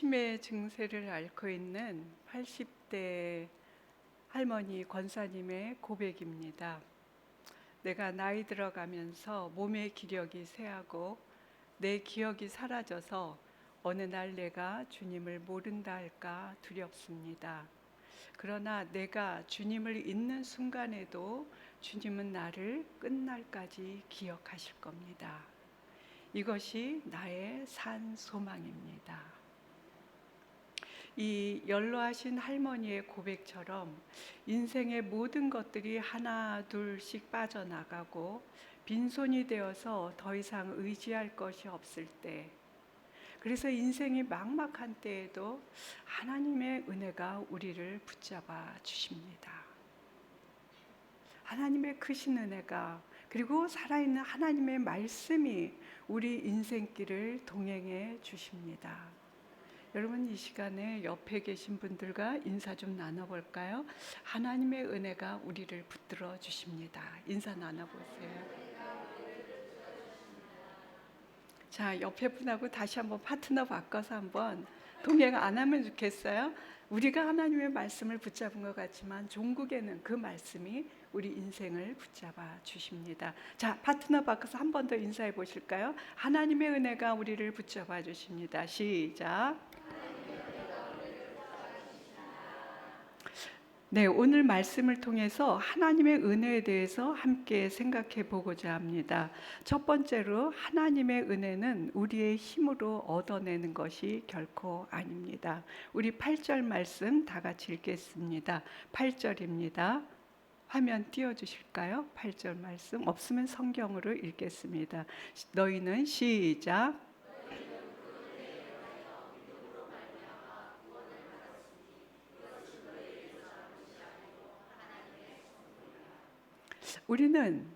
치매 증세를 앓고 있는 80대 할머니 권사님의 고백입니다. 내가 나이 들어가면서 몸의 기력이 쇠하고 내 기억이 사라져서 어느 날 내가 주님을 모른다 할까 두렵습니다. 그러나 내가 주님을 잊는 순간에도 주님은 나를 끝날까지 기억하실 겁니다. 이것이 나의 산 소망입니다. 이 연로하신 할머니의 고백처럼 인생의 모든 것들이 하나 둘씩 빠져나가고 빈손이 되어서 더 이상 의지할 것이 없을 때, 그래서 인생이 막막한 때에도 하나님의 은혜가 우리를 붙잡아 주십니다. 하나님의 크신 은혜가, 그리고 살아있는 하나님의 말씀이 우리 인생길을 동행해 주십니다. 여러분, 이 시간에 옆에 계신 분들과 인사 좀 나눠볼까요? 하나님의 은혜가 우리를 붙들어 주십니다. 인사 나눠보세요. 자, 옆에 분하고 다시 한번 파트너 바꿔서 한번 동행 안 하면 좋겠어요? 우리가 하나님의 말씀을 붙잡은 것 같지만 종국에는 그 말씀이 우리 인생을 붙잡아 주십니다. 자, 파트너 바꿔서 한 번 더 인사해 보실까요? 하나님의 은혜가 우리를 붙잡아 주십니다. 시작. 네, 오늘 말씀을 통해서 하나님의 은혜에 대해서 함께 생각해 보고자 합니다. 첫 번째로, 하나님의 은혜는 우리의 힘으로 얻어내는 것이 결코 아닙니다. 우리 8절 말씀 다 같이 읽겠습니다. 8절입니다. 화면 띄워주실까요? 8절 말씀, 없으면 성경으로 읽겠습니다. 너희는 시작. 우리는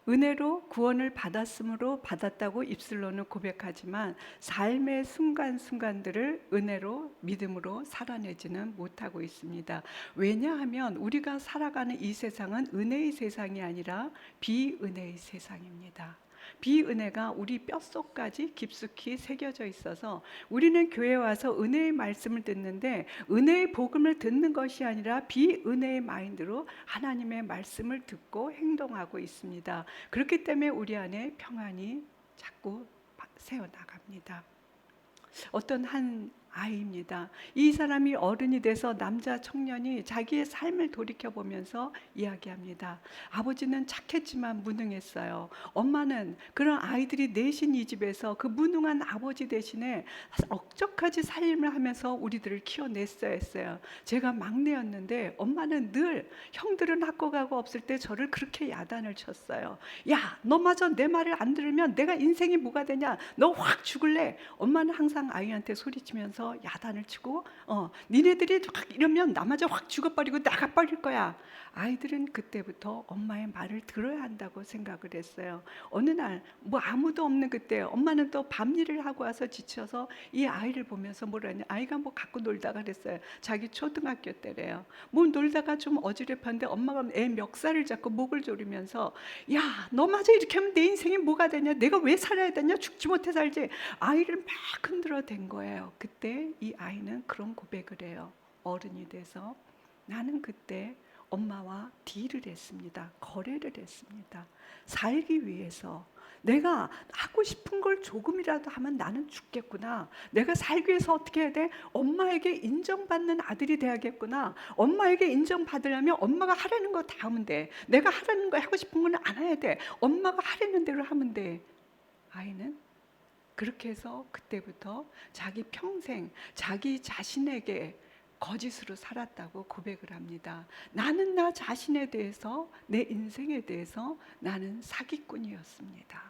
은혜로 구원을 받았으므로 받았다고 입술로는 고백하지만 삶의 순간순간들을 은혜로 믿음으로 살아내지는 못하고 있습니다. 왜냐하면 우리가 살아가는 이 세상은 은혜의 세상이 아니라 비은혜의 세상입니다. 비은혜가 우리 뼛속까지 깊숙이 새겨져 있어서 우리는 교회에 와서 은혜의 말씀을 듣는데 은혜의 복음을 듣는 것이 아니라 비은혜의 마인드로 하나님의 말씀을 듣고 행동하고 있습니다. 그렇기 때문에 우리 안에 평안이 자꾸 새어나갑니다. 어떤 한 아이입니다. 이 사람이 어른이 돼서 남자 청년이 자기의 삶을 돌이켜보면서 이야기합니다. 아버지는 착했지만 무능했어요. 엄마는 그런 아이들이 넷인 이 집에서 그 무능한 아버지 대신에 억적하지 살림을 하면서 우리들을 키워냈어야 했어요. 제가 막내였는데 엄마는 늘 형들은 학교 가고 없을 때 저를 그렇게 야단을 쳤어요. 야, 너마저 내 말을 안 들으면 내가 인생이 뭐가 되냐? 너 확 죽을래? 엄마는 항상 아이한테 소리치면서 야단을 치고 니네들이 확 이러면 나마저 확 죽어버리고 나가버릴 거야. 아이들은 그때부터 엄마의 말을 들어야 한다고 생각을 했어요. 어느 날 뭐 아무도 없는 그때 엄마는 또 밤일을 하고 와서 지쳐서 이 아이를 보면서 뭐라냐, 아이가 뭐 갖고 놀다가 그랬어요. 자기 초등학교 때래요. 뭐 놀다가 좀 어지럽혔는데 엄마가 애 멱살을 잡고 목을 조르면서 야, 너마저 이렇게 하면 내 인생이 뭐가 되냐, 내가 왜 살아야 되냐, 죽지 못해 살지. 아이를 막 흔들어 댄 거예요. 그때 이 아이는 그런 고백을 해요. 어른이 돼서 나는 그때 엄마와 딜을 했습니다. 거래를 했습니다. 살기 위해서 내가 하고 싶은 걸 조금이라도 하면 나는 죽겠구나. 내가 살기 위해서 어떻게 해야 돼? 엄마에게 인정받는 아들이 돼야겠구나. 엄마에게 인정받으려면 엄마가 하라는 거 다 하면 돼. 내가 하라는 거 하고 싶은 건 안 해야 돼. 엄마가 하라는 대로 하면 돼. 아이는 그렇게 해서 그때부터 자기 평생 자기 자신에게 거짓으로 살았다고 고백을 합니다. 나는 나 자신에 대해서, 내 인생에 대해서 나는 사기꾼이었습니다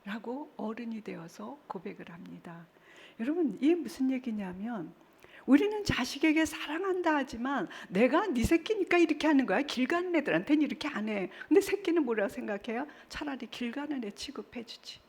라고 어른이 되어서 고백을 합니다. 여러분, 이게 무슨 얘기냐면 우리는 자식에게 사랑한다 하지만 내가 네 새끼니까 이렇게 하는 거야. 길 가는 애들한테는 이렇게 안 해. 근데 새끼는 뭐라고 생각해요? 차라리 길 가는 애 취급해 주지.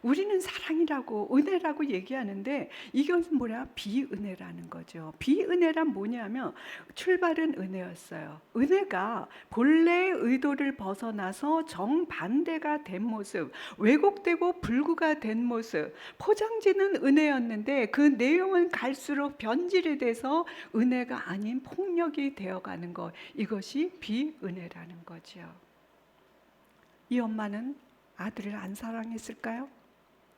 우리는 사랑이라고 은혜라고 얘기하는데 이것은 뭐냐? 비은혜라는 거죠. 비은혜란 뭐냐면 출발은 은혜였어요. 은혜가 본래의 의도를 벗어나서 정반대가 된 모습, 왜곡되고 불구가 된 모습, 포장지는 은혜였는데 그 내용은 갈수록 변질이 돼서 은혜가 아닌 폭력이 되어가는 것, 이것이 비은혜라는 거죠. 이 엄마는 아들을 안 사랑했을까요?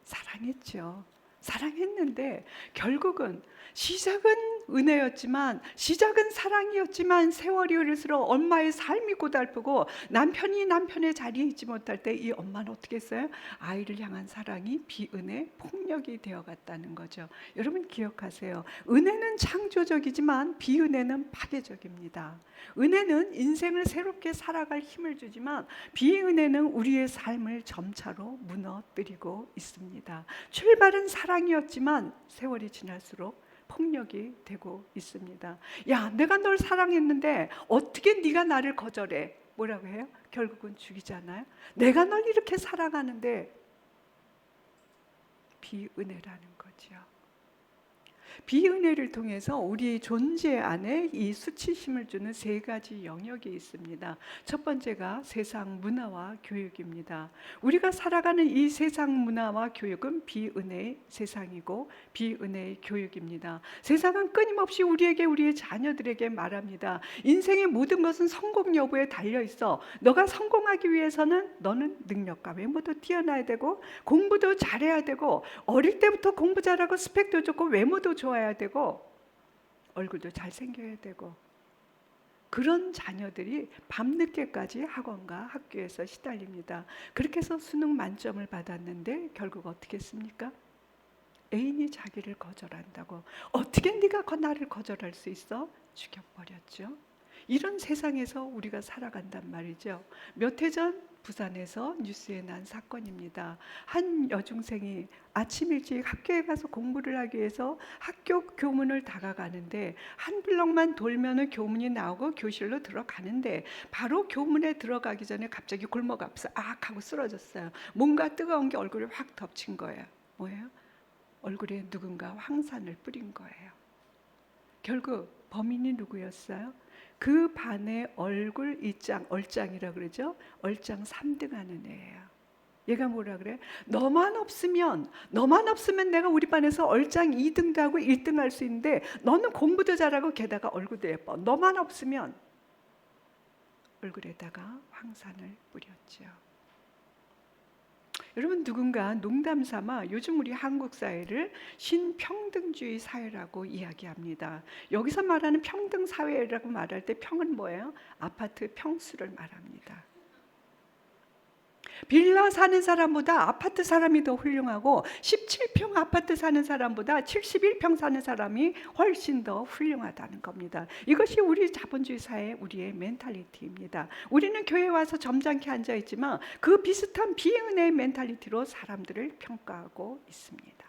사랑했죠. 사랑했는데 결국은 시작은 은혜였지만, 시작은 사랑이었지만 세월이 흐를수록 엄마의 삶이 고달프고 남편이 남편의 자리에 있지 못할 때 이 엄마는 어떻게 했어요? 아이를 향한 사랑이 비은혜, 폭력이 되어갔다는 거죠. 여러분 기억하세요. 은혜는 창조적이지만 비은혜는 파괴적입니다. 은혜는 인생을 새롭게 살아갈 힘을 주지만 비은혜는 우리의 삶을 점차로 무너뜨리고 있습니다. 출발은 사랑이었지만 세월이 지날수록 폭력이 되고 있습니다. 야, 내가 널 사랑했는데 어떻게 네가 나를 거절해? 뭐라고 해요? 결국은 죽이잖아요. 내가 널 이렇게 사랑하는데. 비은혜라는 거죠. 비은혜를 통해서 우리 존재 안에 이 수치심을 주는 세 가지 영역이 있습니다. 첫 번째가 세상 문화와 교육입니다. 우리가 살아가는 이 세상 문화와 교육은 비은혜의 세상이고 비은혜의 교육입니다. 세상은 끊임없이 우리에게, 우리의 자녀들에게 말합니다. 인생의 모든 것은 성공 여부에 달려 있어. 너가 성공하기 위해서는 너는 능력과 외모도 뛰어나야 되고 공부도 잘해야 되고 어릴 때부터 공부 잘하고 스펙도 좋고 외모도 좋아야 되고 얼굴도 잘생겨야 되고, 그런 자녀들이 밤늦게까지 학원과 학교에서 시달립니다. 그렇게 해서 수능 만점을 받았는데 결국 어떻게 했습니까? 애인이 자기를 거절한다고. 어떻게 네가 나를 거절할 수 있어? 죽여버렸죠. 이런 세상에서 우리가 살아간단 말이죠. 몇 해 전 부산에서 뉴스에 난 사건입니다. 한 여중생이 아침 일찍 학교에 가서 공부를 하기 위해서 학교 교문을 다가가는데 한 블럭만 돌면은 교문이 나오고 교실로 들어가는데 바로 교문에 들어가기 전에 갑자기 골목 앞에서 악 하고 쓰러졌어요. 뭔가 뜨거운 게 얼굴을 확 덮친 거예요. 뭐예요? 얼굴에 누군가 황산을 뿌린 거예요. 결국 범인이 누구였어요? 그 반의 얼굴 이장, 얼짱이라 그러죠. 얼짱 3등 하는 애예요. 얘가 뭐라 그래? 너만 없으면 내가 우리 반에서 얼짱 2등도 하고 1등 할 수 있는데 너는 공부도 잘하고 게다가 얼굴도 예뻐. 너만 없으면. 얼굴에다가 황산을 뿌렸죠. 여러분, 누군가 농담 삼아 요즘 우리 한국 사회를 신평등주의 사회라고 이야기합니다. 여기서 말하는 평등 사회라고 말할 때 평은 뭐예요? 아파트 평수를 말합니다. 빌라 사는 사람보다 아파트 사람이 더 훌륭하고 17평 아파트 사는 사람보다 71평 사는 사람이 훨씬 더 훌륭하다는 겁니다. 이것이 우리 자본주의 사회의 우리의 멘탈리티입니다. 우리는 교회에 와서 점잖게 앉아있지만 그 비슷한 비은혜의 멘탈리티로 사람들을 평가하고 있습니다.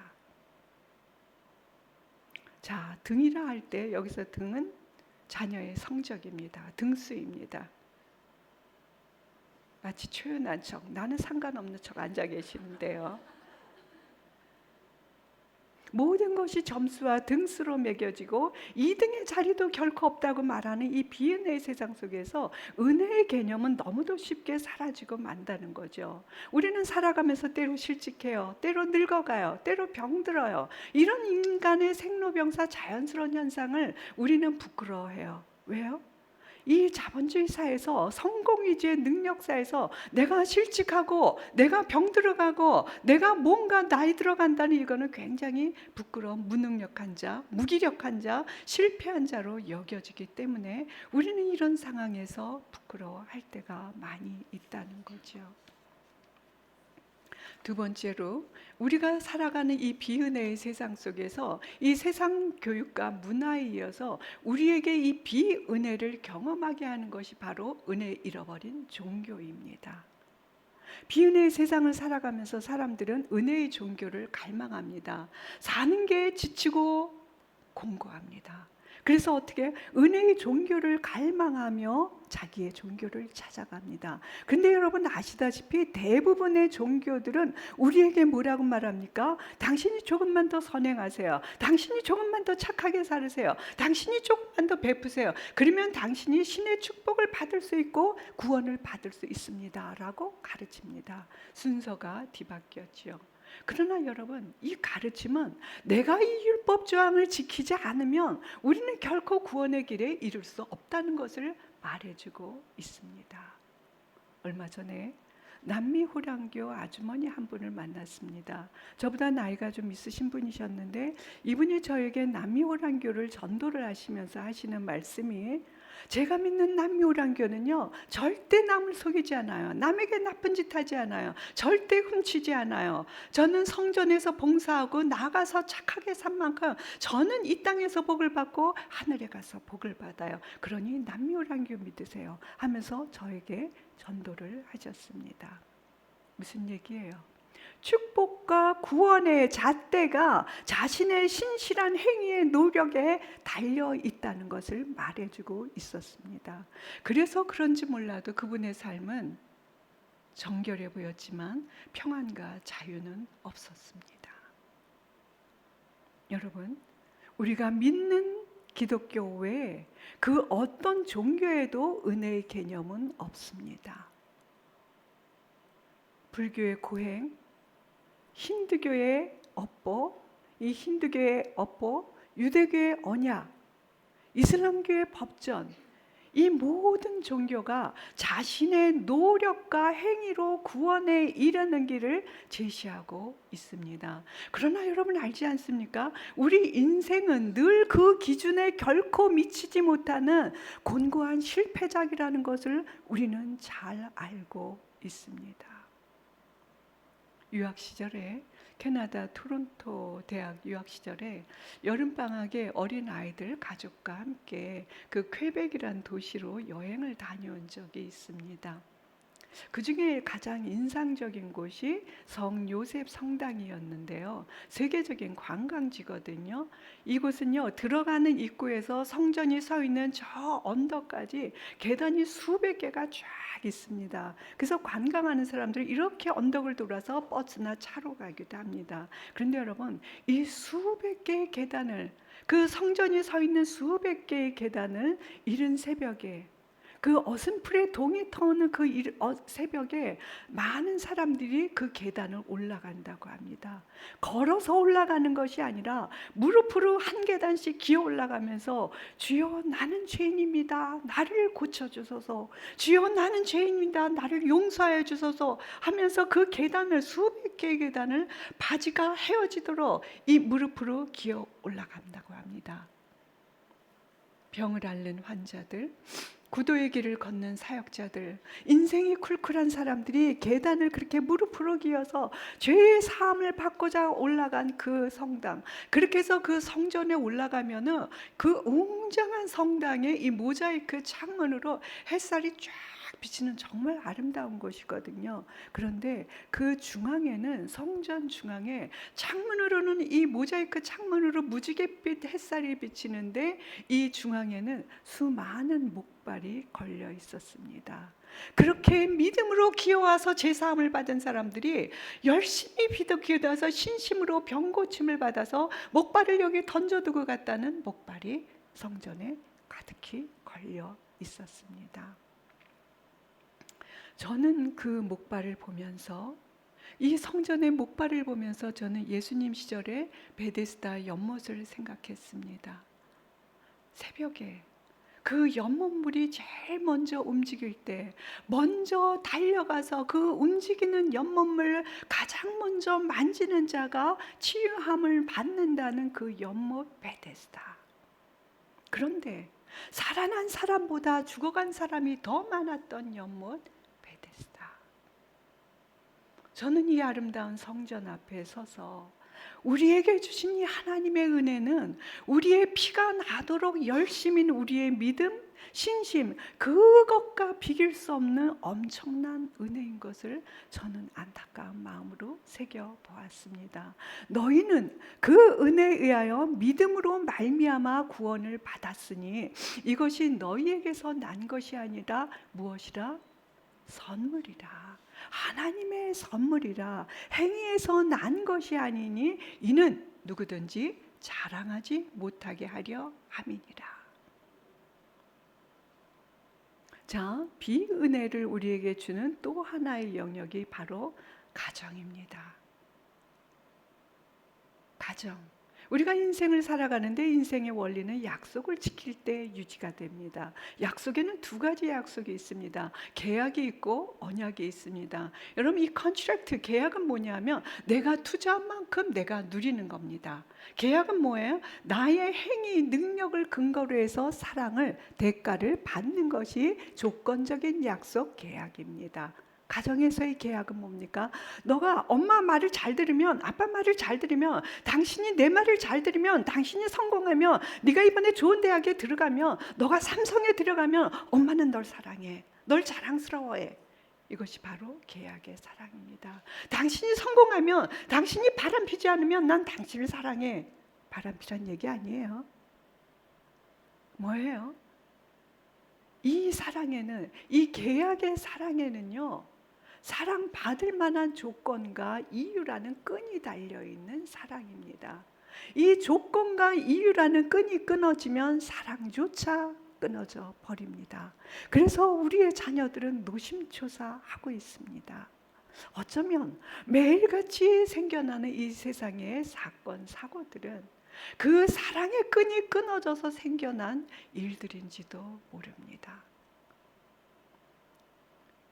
자, 등이라 할 때 여기서 등은 자녀의 성적입니다. 등수입니다. 마치 초연한 척, 나는 상관없는 척 앉아 계시는데요. 모든 것이 점수와 등수로 매겨지고 2등의 자리도 결코 없다고 말하는 이 비은혜의 세상 속에서 은혜의 개념은 너무도 쉽게 사라지고 만다는 거죠. 우리는 살아가면서 때로 실직해요. 때로 늙어가요. 때로 병들어요. 이런 인간의 생로병사 자연스러운 현상을 우리는 부끄러워해요. 왜요? 이 자본주의 사회에서 성공 위주의 능력 사회에서 내가 실직하고 내가 병들어가고 내가 뭔가 나이 들어간다는 이거는 굉장히 부끄러운 무능력한 자, 무기력한 자, 실패한 자로 여겨지기 때문에 우리는 이런 상황에서 부끄러워할 때가 많이 있다는 거죠. 두 번째로 우리가 살아가는 이 비은혜의 세상 속에서 이 세상 교육과 문화에 이어서 우리에게 이 비은혜를 경험하게 하는 것이 바로 은혜 잃어버린 종교입니다. 비은혜의 세상을 살아가면서 사람들은 은혜의 종교를 갈망합니다. 사는 게 지치고 공고합니다. 그래서 어떻게 은혜의 종교를 갈망하며 자기의 종교를 찾아갑니다. 근데 여러분 아시다시피 대부분의 종교들은 우리에게 뭐라고 말합니까? 당신이 조금만 더 선행하세요. 당신이 조금만 더 착하게 살으세요. 당신이 조금만 더 베푸세요. 그러면 당신이 신의 축복을 받을 수 있고 구원을 받을 수 있습니다. 라고 가르칩니다. 순서가 뒤바뀌었지요. 그러나 여러분, 이 가르침은 내가 이 율법 조항을 지키지 않으면 우리는 결코 구원의 길에 이룰 수 없다는 것을 말해주고 있습니다. 얼마 전에 남미 호랑교 아주머니 한 분을 만났습니다. 저보다 나이가 좀 있으신 분이셨는데 이분이 저에게 남미 호랑교를 전도를 하시면서 하시는 말씀이, 제가 믿는 남미 호랑교는요, 절대 남을 속이지 않아요. 남에게 나쁜 짓 하지 않아요. 절대 훔치지 않아요. 저는 성전에서 봉사하고 나가서 착하게 산 만큼 저는 이 땅에서 복을 받고 하늘에 가서 복을 받아요. 그러니 남미 호랑교 믿으세요 하면서 저에게 전도를 하셨습니다. 무슨 얘기예요? 축복과 구원의 잣대가 자신의 신실한 행위의 노력에 달려 있다는 것을 말해주고 있었습니다. 그래서 그런지 몰라도 그분의 삶은 정결해 보였지만 평안과 자유는 없었습니다. 여러분, 우리가 믿는 기독교 외에 그 어떤 종교에도 은혜의 개념은 없습니다. 불교의 고행, 힌두교의 업보, 이 힌두교의 업보, 유대교의 언약, 이슬람교의 법전, 이 모든 종교가 자신의 노력과 행위로 구원에 이르는 길을 제시하고 있습니다. 그러나 여러분 알지 않습니까? 우리 인생은 늘 그 기준에 결코 미치지 못하는 곤고한 실패작이라는 것을 우리는 잘 알고 있습니다. 유학 시절에 캐나다 토론토 대학 유학 시절에 여름방학에 어린 아이들 가족과 함께 그 퀘벡이란 도시로 여행을 다녀온 적이 있습니다. 그 중에 가장 인상적인 곳이 성 요셉 성당이었는데요. 세계적인 관광지거든요. 이곳은요, 들어가는 입구에서 성전이 서 있는 저 언덕까지 계단이 수백 개가 쫙 있습니다. 그래서 관광하는 사람들이 이렇게 언덕을 돌아서 버스나 차로 가기도 합니다. 그런데 여러분, 이 수백 개의 계단을, 그 성전이 서 있는 수백 개의 계단을 이른 새벽에, 그 어슴풀에 동이 터오는 그 새벽에 많은 사람들이 그 계단을 올라간다고 합니다. 걸어서 올라가는 것이 아니라 무릎으로 한 계단씩 기어 올라가면서 주여 나는 죄인입니다. 나를 고쳐주소서. 주여 나는 죄인입니다. 나를 용서하여 주소서 하면서 그 계단을, 수백 개의 계단을 바지가 헤어지도록 이 무릎으로 기어 올라간다고 합니다. 병을 앓는 환자들, 구도의 길을 걷는 사역자들, 인생이 쿨쿨한 사람들이 계단을 그렇게 무릎으로 기어서 죄의 사함을 받고자 올라간 그 성당, 그렇게 해서 그 성전에 올라가면은 그 웅장한 성당의 이 모자이크 창문으로 햇살이 쫙 비치는 정말 아름다운 곳이거든요. 그런데 그 중앙에는, 성전 중앙에 창문으로는 이 모자이크 창문으로 무지갯빛 햇살이 비치는데 이 중앙에는 수많은 목발이 걸려 있었습니다. 그렇게 믿음으로 기어와서 제사함을 받은 사람들이 열심히 기도해서 신심으로 병고침을 받아서 목발을 여기 던져두고 갔다는 목발이 성전에 가득히 걸려 있었습니다. 저는 그 목발을 보면서, 이 성전의 목발을 보면서 저는 예수님 시절의 베데스다 연못을 생각했습니다. 새벽에 그 연못물이 제일 먼저 움직일 때 먼저 달려가서 그 움직이는 연못물을 가장 먼저 만지는 자가 치유함을 받는다는 그 연못 베데스다. 그런데 살아난 사람보다 죽어간 사람이 더 많았던 연못 베데스다. 저는 이 아름다운 성전 앞에 서서 우리에게 주신 이 하나님의 은혜는 우리의 피가 나도록 열심인 우리의 믿음, 신심, 그것과 비길 수 없는 엄청난 은혜인 것을 저는 안타까운 마음으로 새겨보았습니다. 너희는 그 은혜에 의하여 믿음으로 말미암아 구원을 받았으니 이것이 너희에게서 난 것이 아니라 무엇이라? 선물이라. 하나님의 선물이라. 행위에서 난 것이 아니니 이는 누구든지 자랑하지 못하게 하려 함이니라. 자, 비은혜를 우리에게 주는 또 하나의 영역이 바로 가정입니다. 가정. 우리가 인생을 살아가는데 인생의 원리는 약속을 지킬 때 유지가 됩니다. 약속에는 두 가지 약속이 있습니다. 계약이 있고 언약이 있습니다. 여러분, 이 컨트랙트, 계약은 뭐냐면 내가 투자한 만큼 내가 누리는 겁니다. 계약은 뭐예요? 나의 행위, 능력을 근거로 해서 사랑을, 대가를 받는 것이 조건적인 약속, 계약입니다. 가정에서의 계약은 뭡니까? 너가 엄마 말을 잘 들으면, 아빠 말을 잘 들으면, 당신이 내 말을 잘 들으면, 당신이 성공하면, 네가 이번에 좋은 대학에 들어가면, 너가 삼성에 들어가면 엄마는 널 사랑해, 널 자랑스러워해. 이것이 바로 계약의 사랑입니다. 당신이 성공하면, 당신이 바람피지 않으면 난 당신을 사랑해. 바람피란 얘기 아니에요. 뭐예요? 이 사랑에는, 이 계약의 사랑에는요, 사랑받을 만한 조건과 이유라는 끈이 달려있는 사랑입니다. 이 조건과 이유라는 끈이 끊어지면 사랑조차 끊어져 버립니다. 그래서 우리의 자녀들은 노심초사하고 있습니다. 어쩌면 매일같이 생겨나는 이 세상의 사건, 사고들은 그 사랑의 끈이 끊어져서 생겨난 일들인지도 모릅니다.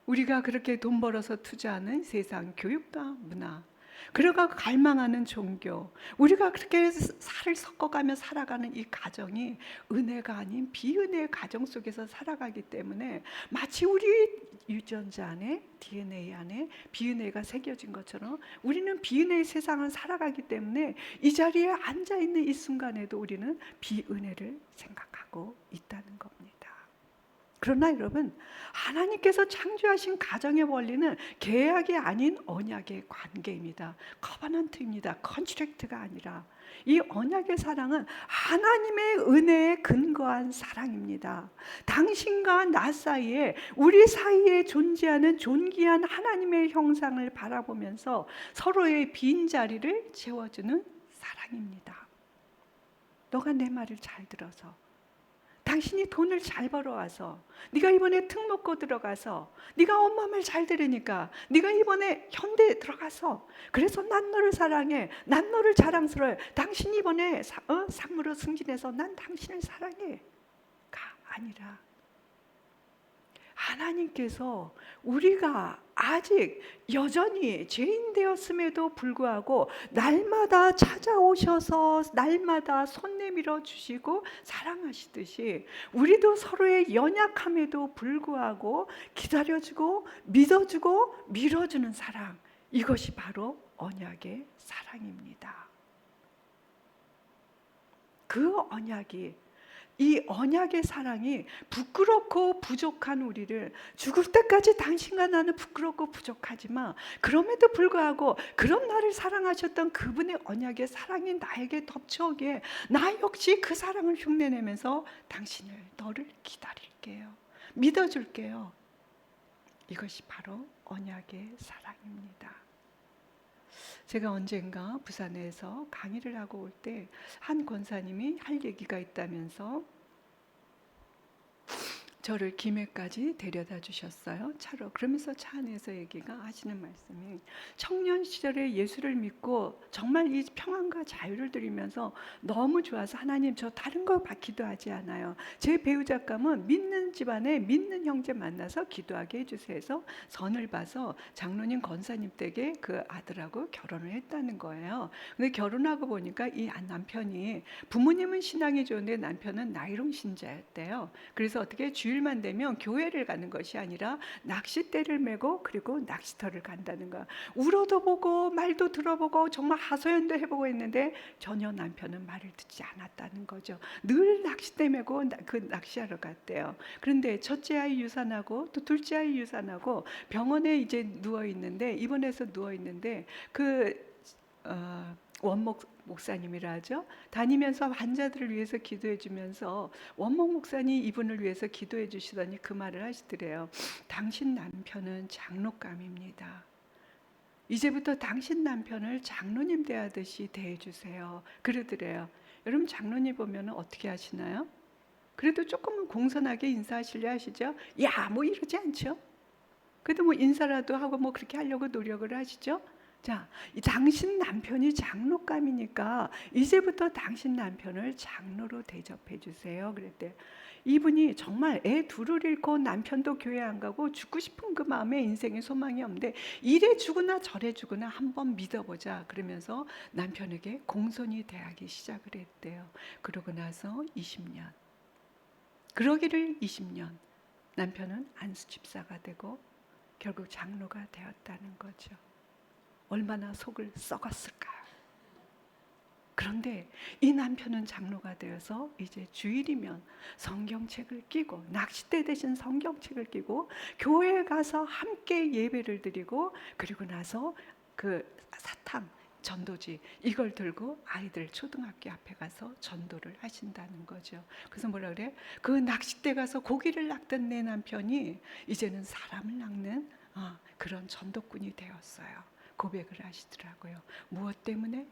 우리가 그렇게 돈 벌어서 투자하는 세상 교육과 문화, 그러가 갈망하는 종교, 우리가 그렇게 살을 섞어가며 살아가는 이 가정이 은혜가 아닌 비은혜의 가정 속에서 살아가기 때문에 마치 우리 유전자 안에, DNA 안에 비은혜가 새겨진 것처럼 우리는 비은혜의 세상을 살아가기 때문에 이 자리에 앉아있는 이 순간에도 우리는 비은혜를 생각하고 있다는 겁니다. 그러나 여러분, 하나님께서 창조하신 가정의 원리는 계약이 아닌 언약의 관계입니다. 커버넌트입니다. 컨트랙트가 아니라 이 언약의 사랑은 하나님의 은혜에 근거한 사랑입니다. 당신과 나 사이에, 우리 사이에 존재하는 존귀한 하나님의 형상을 바라보면서 서로의 빈자리를 채워주는 사랑입니다. 너가 내 말을 잘 들어서, 당신이 돈을 잘 벌어와서, 네가 이번에 특목고 들어가서, 네가 엄마 말 잘 들으니까, 네가 이번에 현대에 들어가서, 그래서 난 너를 사랑해, 난 너를 자랑스러워해, 당신이 이번에 상무로 승진해서 난 당신을 사랑해 가 아니라, 하나님께서 우리가 아직 여전히 죄인 되었음에도 불구하고 날마다 찾아오셔서 날마다 손 내밀어 주시고 사랑하시듯이 우리도 서로의 연약함에도 불구하고 기다려주고 믿어주고 밀어주는 사랑, 이것이 바로 언약의 사랑입니다. 그 언약이, 이 언약의 사랑이 부끄럽고 부족한 우리를, 죽을 때까지 당신과 나는 부끄럽고 부족하지만 그럼에도 불구하고 그런 나를 사랑하셨던 그분의 언약의 사랑이 나에게 덮쳐오기에 나 역시 그 사랑을 흉내내면서 당신을, 너를 기다릴게요, 믿어줄게요. 이것이 바로 언약의 사랑입니다. 제가 언젠가 부산에서 강의를 하고 올 때 한 권사님이 할 얘기가 있다면서 저를 김해까지 데려다 주셨어요. 차로. 그러면서 차 안에서 얘기가 하시는 말씀이, 청년 시절에 예수를 믿고 정말 이 평안과 자유를 누리면서 너무 좋아서 하나님 저 다른 거 기도하지 않아요. 제 배우자감은 믿는 집안에 믿는 형제 만나서 기도하게 해주세요 해서 선을 봐서 장로님 권사님 댁에 그 아들하고 결혼을 했다는 거예요. 근데 결혼하고 보니까 이 남편이, 부모님은 신앙이 좋은데 남편은 나이롱 신자였대요. 그래서 어떻게 주일 주일만 되면 교회를 가는 것이 아니라 낚싯대를 메고 그리고 낚시터를 간다는 거야. 울어도 보고 말도 들어보고 정말 하소연도 해보고 했는데 전혀 남편은 말을 듣지 않았다는 거죠. 늘 낚싯대 메고 그 낚시하러 갔대요. 그런데 첫째 아이 유산하고 또 둘째 아이 유산하고 병원에 이제 누워 있는데, 입원해서 누워 있는데 원목 목사님이라 하죠. 다니면서 환자들을 위해서 기도해 주면서 원목 목사님 이분을 위해서 기도해 주시더니 그 말을 하시더래요. 당신 남편은 장로감입니다. 이제부터 당신 남편을 장로님 대하듯이 대해 주세요. 그러더래요. 여러분 장로님 보면 어떻게 하시나요? 그래도 조금은 공손하게 인사하시려 하시죠? 야, 뭐 이러지 않죠? 그래도 뭐 인사라도 하고 뭐 그렇게 하려고 노력을 하시죠? 자, 당신 남편이 장로감이니까 이제부터 당신 남편을 장로로 대접해 주세요. 그랬대. 이분이 정말 애 둘을 잃고 남편도 교회 안 가고 죽고 싶은 그 마음에 인생에 소망이 없는데 이래 주거나 저래 주거나 한번 믿어보자 그러면서 남편에게 공손히 대하기 시작을 했대요. 그러고 나서 20년, 그러기를 20년 남편은 안수 집사가 되고 결국 장로가 되었다는 거죠. 얼마나 속을 썩었을까요? 그런데 이 남편은 장로가 되어서 이제 주일이면 성경책을 끼고 낚싯대 대신 성경책을 끼고 교회에 가서 함께 예배를 드리고 그리고 나서 그 사탕 전도지 이걸 들고 아이들 초등학교 앞에 가서 전도를 하신다는 거죠. 그래서 뭐라 그래? 그 낚싯대 가서 고기를 낚던 내 남편이 이제는 사람을 낚는 그런 전도꾼이 되었어요. 고백을 하시더라고요. 무엇 때문에?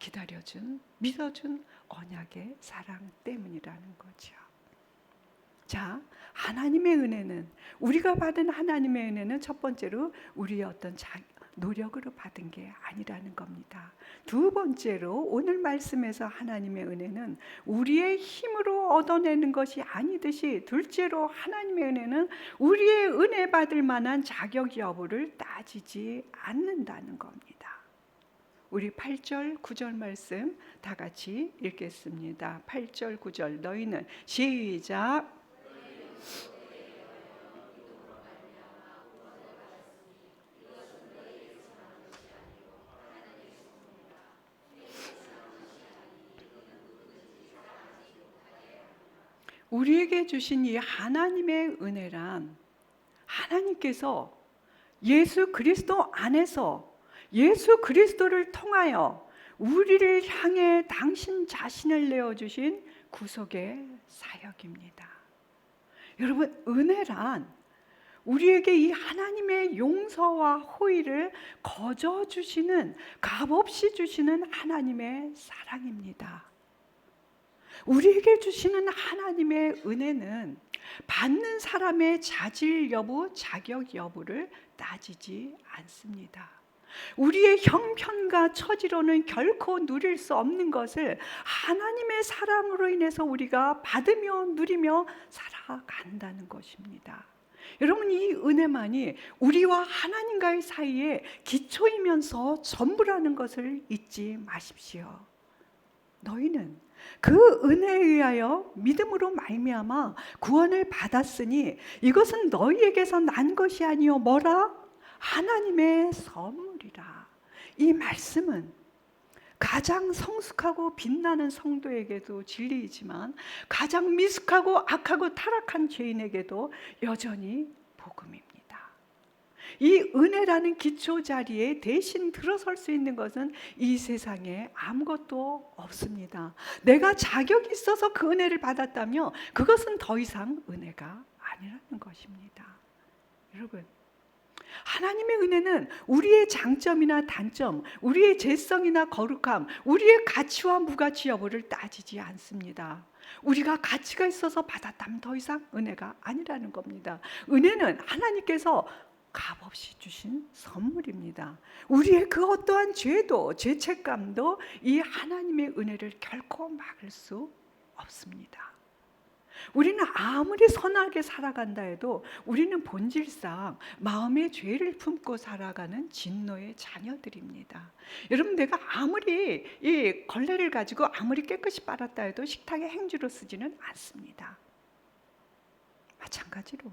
기다려준, 믿어준 언약의 사랑 때문이라는 거죠. 자, 하나님의 은혜는, 우리가 받은 하나님의 은혜는 첫 번째로 우리의 어떤 노력으로 받은 게 아니라는 겁니다. 두 번째로 오늘 말씀에서 하나님의 은혜는 우리의 힘으로 얻어내는 것이 아니듯이, 둘째로 하나님의 은혜는 우리의 은혜 받을 만한 자격 여부를 따지지 않는다는 겁니다. 우리 8절 9절 말씀 다 같이 읽겠습니다. 8절 9절 너희는 시작. 우리에게 주신 이 하나님의 은혜란, 하나님께서 예수 그리스도 안에서 예수 그리스도를 통하여 우리를 향해 당신 자신을 내어주신 구속의 사역입니다. 여러분, 은혜란 우리에게 이 하나님의 용서와 호의를 거저 주시는, 값없이 주시는 하나님의 사랑입니다. 우리에게 주시는 하나님의 은혜는 받는 사람의 자질 여부, 자격 여부를 따지지 않습니다. 우리의 형편과 처지로는 결코 누릴 수 없는 것을 하나님의 사랑으로 인해서 우리가 받으며 누리며 살아간다는 것입니다. 여러분, 이 은혜만이 우리와 하나님과의 사이에 기초이면서 전부라는 것을 잊지 마십시오. 너희는 그 은혜에 의하여 믿음으로 말미암아 구원을 받았으니 이것은 너희에게서 난 것이 아니요 뭐라? 하나님의 선물이라. 이 말씀은 가장 성숙하고 빛나는 성도에게도 진리이지만 가장 미숙하고 악하고 타락한 죄인에게도 여전히 복음입니다. 이 은혜라는 기초 자리에 대신 들어설 수 있는 것은 이 세상에 아무것도 없습니다. 내가 자격이 있어서 그 은혜를 받았다면 그것은 더 이상 은혜가 아니라는 것입니다. 여러분, 하나님의 은혜는 우리의 장점이나 단점, 우리의 죄성이나 거룩함, 우리의 가치와 무가치 여부를 따지지 않습니다. 우리가 가치가 있어서 받았다면 더 이상 은혜가 아니라는 겁니다. 은혜는 하나님께서 값없이 주신 선물입니다. 우리의 그 어떠한 죄도, 죄책감도 이 하나님의 은혜를 결코 막을 수 없습니다. 우리는 아무리 선하게 살아간다 해도 우리는 본질상 마음의 죄를 품고 살아가는 진노의 자녀들입니다. 여러분, 내가 아무리 이 걸레를 가지고 아무리 깨끗이 빨았다 해도 식탁에 행주로 쓰지는 않습니다. 마찬가지로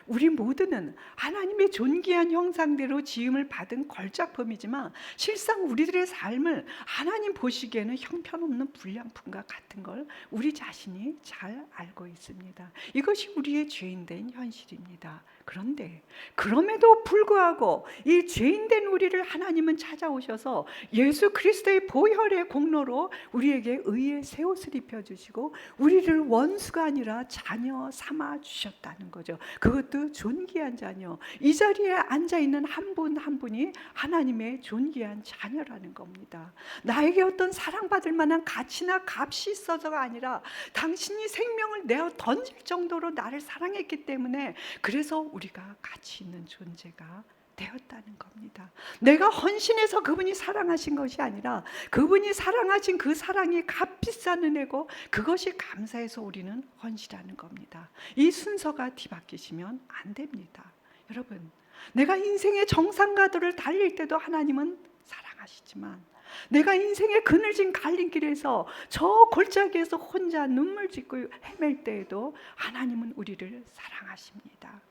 우리 모두는 하나님의 존귀한 형상대로 지음을 받은 걸작품이지만 실상 우리들의 삶을 하나님 보시기에는 형편없는 불량품과 같은 걸 우리 자신이 잘 알고 있습니다. 이것이 우리의 죄인된 현실입니다. 그런데 그럼에도 불구하고 이 죄인된 우리를 하나님은 찾아오셔서 예수 그리스도의 보혈의 공로로 우리에게 의의 새 옷을 입혀주시고 우리를 원수가 아니라 자녀 삼아 주셨다는 거죠. 그것도 존귀한 자녀. 이 자리에 앉아있는 한 분 한 분이 하나님의 존귀한 자녀라는 겁니다. 나에게 어떤 사랑받을 만한 가치나 값이 있어서가 아니라 당신이 생명을 내어 던질 정도로 나를 사랑했기 때문에 그래서 우리가 가치 있는 존재가 되었다는 겁니다. 내가 헌신해서 그분이 사랑하신 것이 아니라 그분이 사랑하신 그 사랑이 값비싼 은혜고 그것이 감사해서 우리는 헌신하는 겁니다. 이 순서가 뒤바뀌시면 안 됩니다. 여러분, 내가 인생의 정상가도를 달릴 때도 하나님은 사랑하시지만 내가 인생의 그늘진 갈림길에서 저 골짜기에서 혼자 눈물 짓고 헤맬 때에도 하나님은 우리를 사랑하십니다.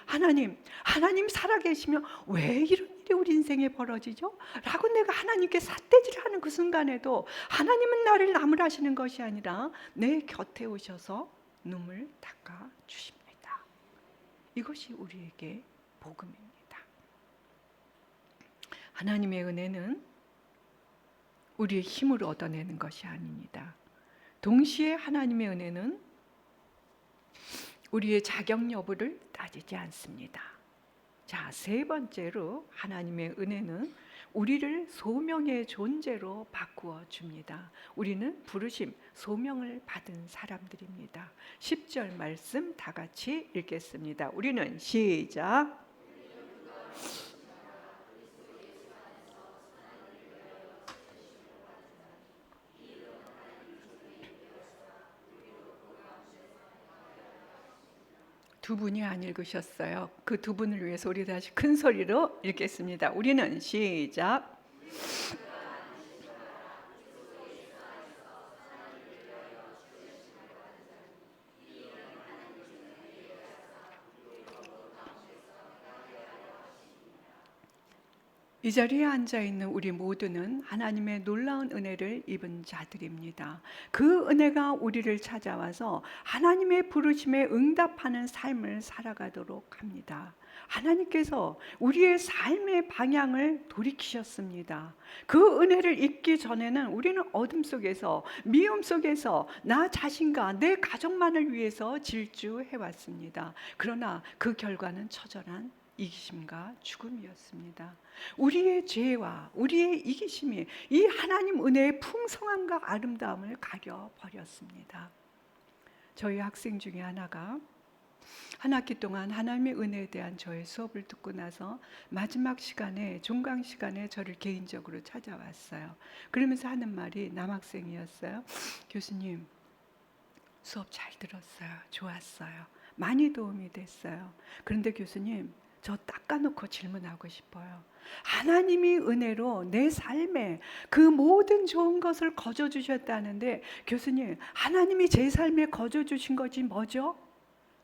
하나님 살아계시면 왜 이런 일이 우리 인생에 벌어지죠? 라고 내가 하나님께 삿대질을 하는 그 순간에도 하나님은 나를 나무라시는 것이 아니라 내 곁에 오셔서 눈물 닦아 주십니다. 이것이 우리에게 복음입니다. 하나님의 은혜는 우리의 힘으로 얻어내는 것이 아닙니다. 동시에 하나님의 은혜는 우리의 자격 여부를 따지지 않습니다. 자, 세 번째로 하나님의 은혜는 우리를 소명의 존재로 바꾸어 줍니다. 우리는 부르심, 소명을 받은 사람들입니다. 10절 말씀 다 같이 읽겠습니다. 우리는 시작. 두 분이 안 읽으셨어요. 그 두 분을 위해서 우리 다시 큰 소리로 읽겠습니다. 우리는 시작. 이 자리에 앉아있는 우리 모두는 하나님의 놀라운 은혜를 입은 자들입니다. 그 은혜가 우리를 찾아와서 하나님의 부르심에 응답하는 삶을 살아가도록 합니다. 하나님께서 우리의 삶의 방향을 돌이키셨습니다. 그 은혜를 입기 전에는 우리는 어둠 속에서, 미움 속에서 나 자신과 내 가족만을 위해서 질주해왔습니다. 그러나 그 결과는 처절한 이기심과 죽음이었습니다. 우리의 죄와 우리의 이기심이 이 하나님 은혜의 풍성함과 아름다움을 가려버렸습니다. 저희 학생 중에 하나가 한 학기 동안 하나님의 은혜에 대한 저의 수업을 듣고 나서 마지막 시간에, 종강 시간에 저를 개인적으로 찾아왔어요. 그러면서 하는 말이, 남학생이었어요. 교수님, 수업 잘 들었어요. 좋았어요. 많이 도움이 됐어요. 그런데 교수님, 저 닦아놓고 질문하고 싶어요. 하나님이 은혜로 내 삶에 그 모든 좋은 것을 거저 주셨다는데 교수님, 하나님이 제 삶에 거저 주신 것이 뭐죠?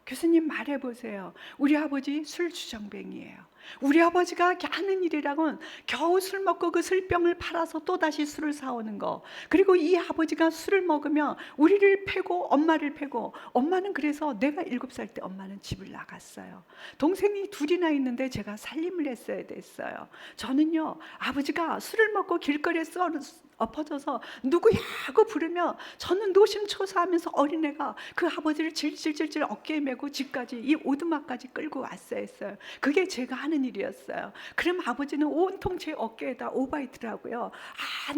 교수님 말해보세요. 우리 아버지 술주정뱅이에요. 우리 아버지가 하는 일이라고는 겨우 술 먹고 그 술병을 팔아서 또다시 술을 사오는 거. 그리고 이 아버지가 술을 먹으면 우리를 패고 엄마를 패고, 엄마는 그래서 내가 7살 때 엄마는 집을 나갔어요. 동생이 둘이나 있는데 제가 살림을 했어야 됐어요. 저는요, 아버지가 술을 먹고 길거리에 엎어져서 누구야고 부르면 저는 노심초사하면서 어린애가 그 아버지를 질질질질 어깨에 메고 집까지, 이 오두막까지 끌고 왔어야 했어요. 그게 제가 하는 일이었어요. 그럼 아버지는 온통 제 어깨에다 오바이트라고요.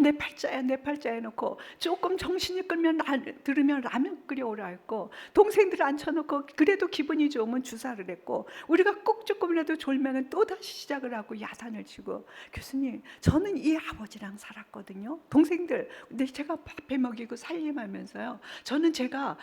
내 팔자야 내 팔자 해놓고 조금 정신이 들으면 라면 끓여오라 했고, 동생들 앉혀놓고 그래도 기분이 좋으면 주사를 했고, 우리가 꼭 조금이라도 졸면 또다시 시작을 하고 야단을 치고. 교수님, 저는 이 아버지랑 살았거든요. 동생들, 근데 제가 밥해 먹이고 살림하면서요, 저는 제가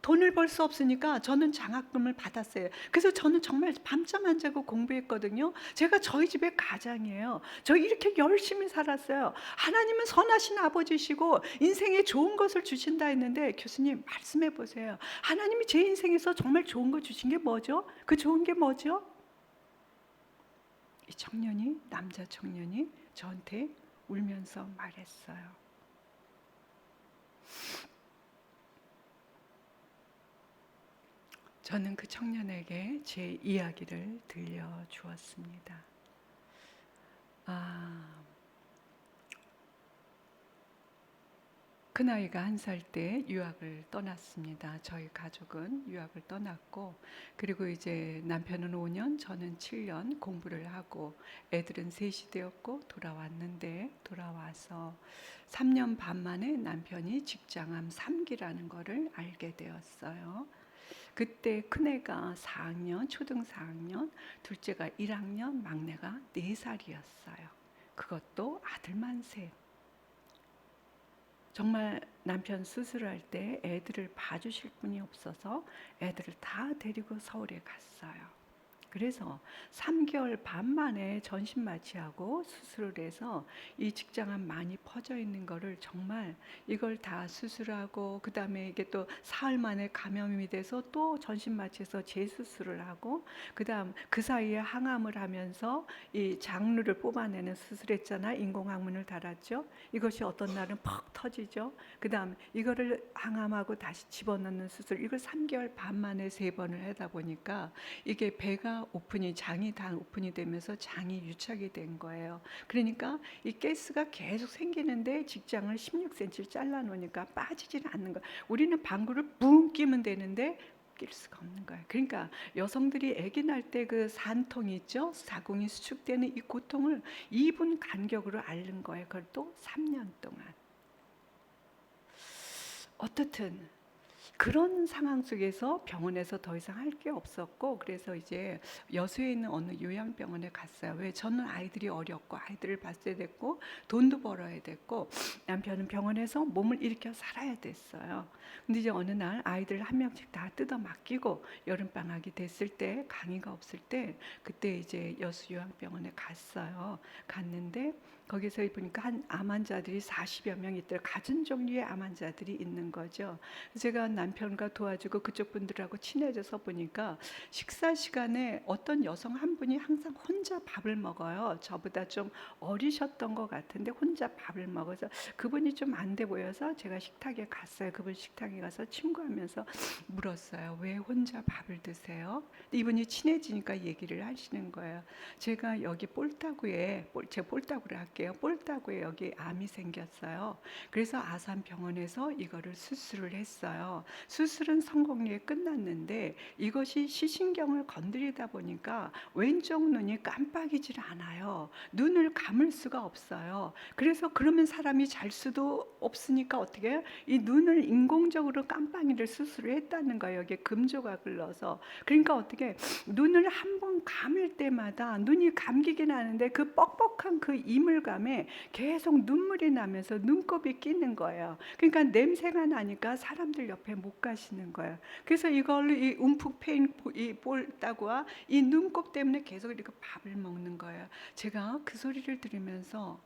돈을 벌 수 없으니까 저는 장학금을 받았어요. 그래서 저는 정말 밤잠 안 자고 공부했거든요. 제가 저희 집의 가장이에요. 저 이렇게 열심히 살았어요. 하나님은 선하신 아버지시고 인생에 좋은 것을 주신다 했는데, 교수님 말씀해 보세요. 하나님이 제 인생에서 정말 좋은 거 주신 게 뭐죠? 그 좋은 게 뭐죠? 이 청년이, 남자 청년이 저한테 울면서 말했어요. 저는 그 청년에게 제 이야기를 들려주었습니다. 큰아이가 1살 때 유학을 떠났습니다. 저희 가족은 유학을 떠났고, 그리고 이제 남편은 5년, 저는 7년 공부를 하고 애들은 셋이 되었고 돌아왔는데, 돌아와서 3년 반 만에 남편이 직장암 3기라는 거를 알게 되었어요. 그때 큰애가 4학년, 초등 4학년, 둘째가 1학년, 막내가 4살이었어요. 그것도 아들만 셋. 정말 남편 수술할 때 애들을 봐주실 분이 없어서 애들을 다 데리고 서울에 갔어요. 그래서 3개월 반 만에 전신 마취하고 수술을 해서 이 직장암 많이 퍼져 있는 거를 정말 이걸 다 수술하고, 그 다음에 이게 또 사흘 만에 감염이 돼서 또 전신 마취해서 재수술을 하고, 그 다음 그 사이에 항암을 하면서 이 장루를 뽑아내는 수술했잖아. 인공항문을 달았죠. 이것이 어떤 날은 퍽 터지죠. 그 다음 이거를 항암하고 다시 집어넣는 수술, 이걸 3개월 반 만에 3번을 하다 보니까 이게 배가 오픈이, 장이 다 오픈이 되면서 장이 유착이 된 거예요. 그러니까 이 가스가 계속 생기는데 직장을 16cm 잘라 놓으니까 빠지질 않는 거예요. 우리는 방구를 붕 끼면 되는데 낄 수가 없는 거예요. 그러니까 여성들이 아기 날 때 그 산통이 있죠. 사공이 수축되는 이 고통을 2분 간격으로 앓는 거예요. 그걸 또 3년 동안. 어떻든 그런 상황 속에서 병원에서 더 이상 할 게 없었고, 그래서 이제 여수에 있는 어느 요양병원에 갔어요. 왜? 저는 아이들이 어렸고 아이들을 봤어야 됐고 돈도 벌어야 됐고 남편은 병원에서 몸을 일으켜 살아야 됐어요. 근데 이제 어느 날 아이들 한 명씩 다 뜯어 맡기고 여름방학이 됐을 때, 강의가 없을 때, 그때 이제 여수 요양병원에 갔어요. 갔는데 거기서 보니까 한 암 환자들이 40여 명 있더라고요. 갖은 종류의 암 환자들이 있는 거죠. 제가 남편과 도와주고 그쪽 분들하고 친해져서 보니까 식사 시간에 어떤 여성 한 분이 항상 혼자 밥을 먹어요. 저보다 좀 어리셨던 것 같은데 혼자 밥을 먹어서 그분이 좀 안 돼 보여서 제가 식탁에 갔어요. 그분 식탁에 가서 친구하면서 물었어요. 왜 혼자 밥을 드세요? 이분이 친해지니까 얘기를 하시는 거예요. 제가 여기 볼따구에, 제가 볼따구를 할게요. 볼따구에 여기 암이 생겼어요. 그래서 아산병원에서 이거를 수술을 했어요. 수술은 성공리에 끝났는데 이것이 시신경을 건드리다 보니까 왼쪽 눈이 깜빡이질 않아요. 눈을 감을 수가 없어요. 그래서 그러면 사람이 잘 수도 없으니까 어떻게 해요? 이 눈을 인공적으로 깜빡이를 수술을 했다는 거예요. 여기에 금조각을 넣어서. 그러니까 어떻게 눈을 한 번 감을 때마다 눈이 감기긴 하는데 그 뻑뻑한 그 이물감에 계속 눈물이 나면서 눈곱이 끼는 거예요. 그러니까 냄새가 나니까 사람들 옆에 못 가시는 거예요. 그래서 이걸로 이 움푹 패인 이 볼따구와 이 눈곱 때문에 계속 이렇게 밥을 먹는 거예요. 제가 그 소리를 들으면서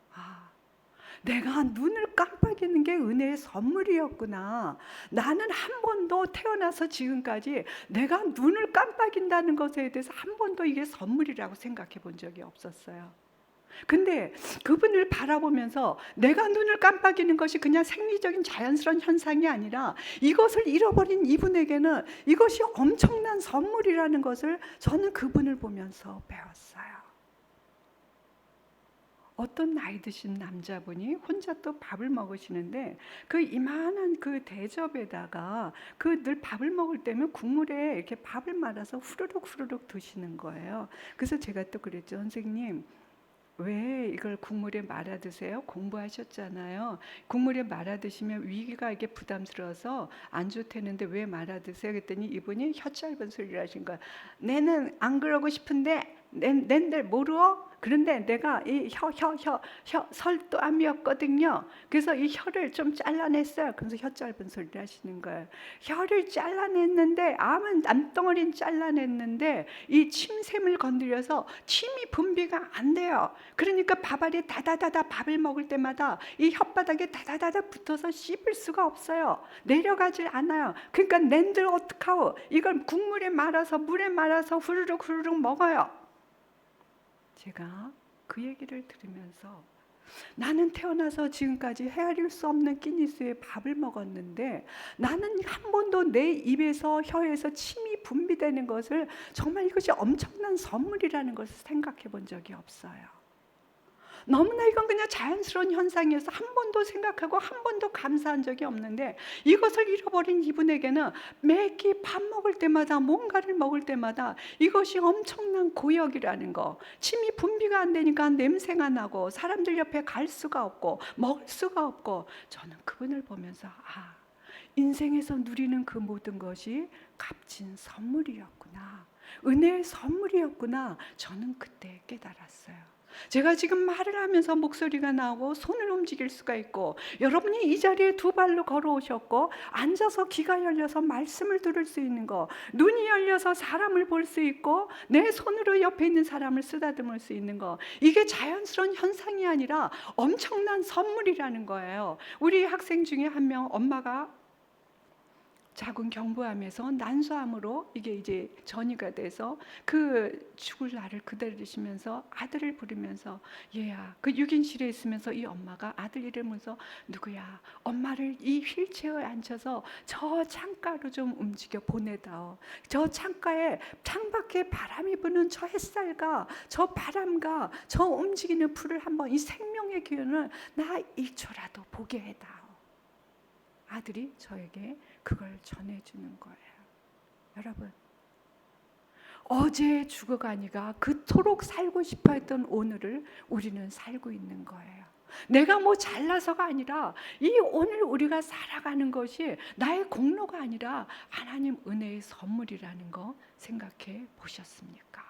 내가 눈을 깜빡이는 게 은혜의 선물이었구나. 나는 한 번도 태어나서 지금까지 내가 눈을 깜빡인다는 것에 대해서 한 번도 이게 선물이라고 생각해 본 적이 없었어요. 근데 그분을 바라보면서 내가 눈을 깜빡이는 것이 그냥 생리적인 자연스러운 현상이 아니라 이것을 잃어버린 이분에게는 이것이 엄청난 선물이라는 것을 저는 그분을 보면서 배웠어요. 어떤 나이 드신 남자분이 혼자 또 밥을 먹으시는데 그 이만한 그 대접에다가 그 늘 밥을 먹을 때면 국물에 이렇게 밥을 말아서 후루룩 후루룩 드시는 거예요. 그래서 제가 또 그랬죠. 선생님, 왜 이걸 국물에 말아 드세요? 공부하셨잖아요. 국물에 말아 드시면 위가 이게 부담스러워서 안 좋다는데 왜 말아 드세요? 그랬더니 이분이 혀 짧은 소리를 하신 거야. 내는 안 그러고 싶은데 낸들 모르어? 그런데 내가 이 설도암이었거든요. 그래서 이 혀를 좀 잘라냈어요. 그래서 혀 짧은 소리를 하시는 거예요. 혀를 잘라냈는데, 암은 암덩어리는 잘라냈는데 이 침샘을 건드려서 침이 분비가 안 돼요. 그러니까 밥알이 다다다다 밥을 먹을 때마다 이 혓바닥에 다다다다 붙어서 씹을 수가 없어요. 내려가질 않아요. 그러니까 낸들 어떡하오? 이걸 국물에 말아서 물에 말아서 후루룩 후루룩 먹어요. 제가 그 얘기를 들으면서 나는 태어나서 지금까지 헤아릴 수 없는 끼니수의 밥을 먹었는데 나는 한 번도 내 입에서 혀에서 침이 분비되는 것을, 정말 이것이 엄청난 선물이라는 것을 생각해 본 적이 없어요. 너무나 이건 그냥 자연스러운 현상이어서 한 번도 생각하고 한 번도 감사한 적이 없는데, 이것을 잃어버린 이분에게는 매끼 밥 먹을 때마다, 뭔가를 먹을 때마다 이것이 엄청난 고역이라는 거, 침이 분비가 안 되니까 냄새가 나고 사람들 옆에 갈 수가 없고 먹을 수가 없고, 저는 그분을 보면서 인생에서 누리는 그 모든 것이 값진 선물이었구나, 은혜의 선물이었구나, 저는 그때 깨달았어요. 제가 지금 말을 하면서 목소리가 나오고 손을 움직일 수가 있고, 여러분이 이 자리에 두 발로 걸어오셨고 앉아서 귀가 열려서 말씀을 들을 수 있는 거, 눈이 열려서 사람을 볼 수 있고 내 손으로 옆에 있는 사람을 쓰다듬을 수 있는 거, 이게 자연스러운 현상이 아니라 엄청난 선물이라는 거예요. 우리 학생 중에 한 명, 엄마가 자궁 경부암에서 난소암으로 이게 이제 전이가 돼서 그 죽을 날을 기다리시면서 아들을 부르면서, 얘야, 그 6인실에 있으면서 이 엄마가 아들 이러면서, 누구야, 엄마를 이 휠체어에 앉혀서 저 창가로 좀 움직여 보내다오. 저 창가에, 창밖에 바람이 부는 저 햇살과 저 바람과 저 움직이는 풀을 한번, 이 생명의 기운을 나 1초라도 보게 해다오. 아들이 저에게 그걸 전해주는 거예요. 여러분, 어제 죽어가니가 그토록 살고 싶어 했던 오늘을 우리는 살고 있는 거예요. 내가 뭐 잘나서가 아니라 이 오늘 우리가 살아가는 것이 나의 공로가 아니라 하나님 은혜의 선물이라는 거 생각해 보셨습니까?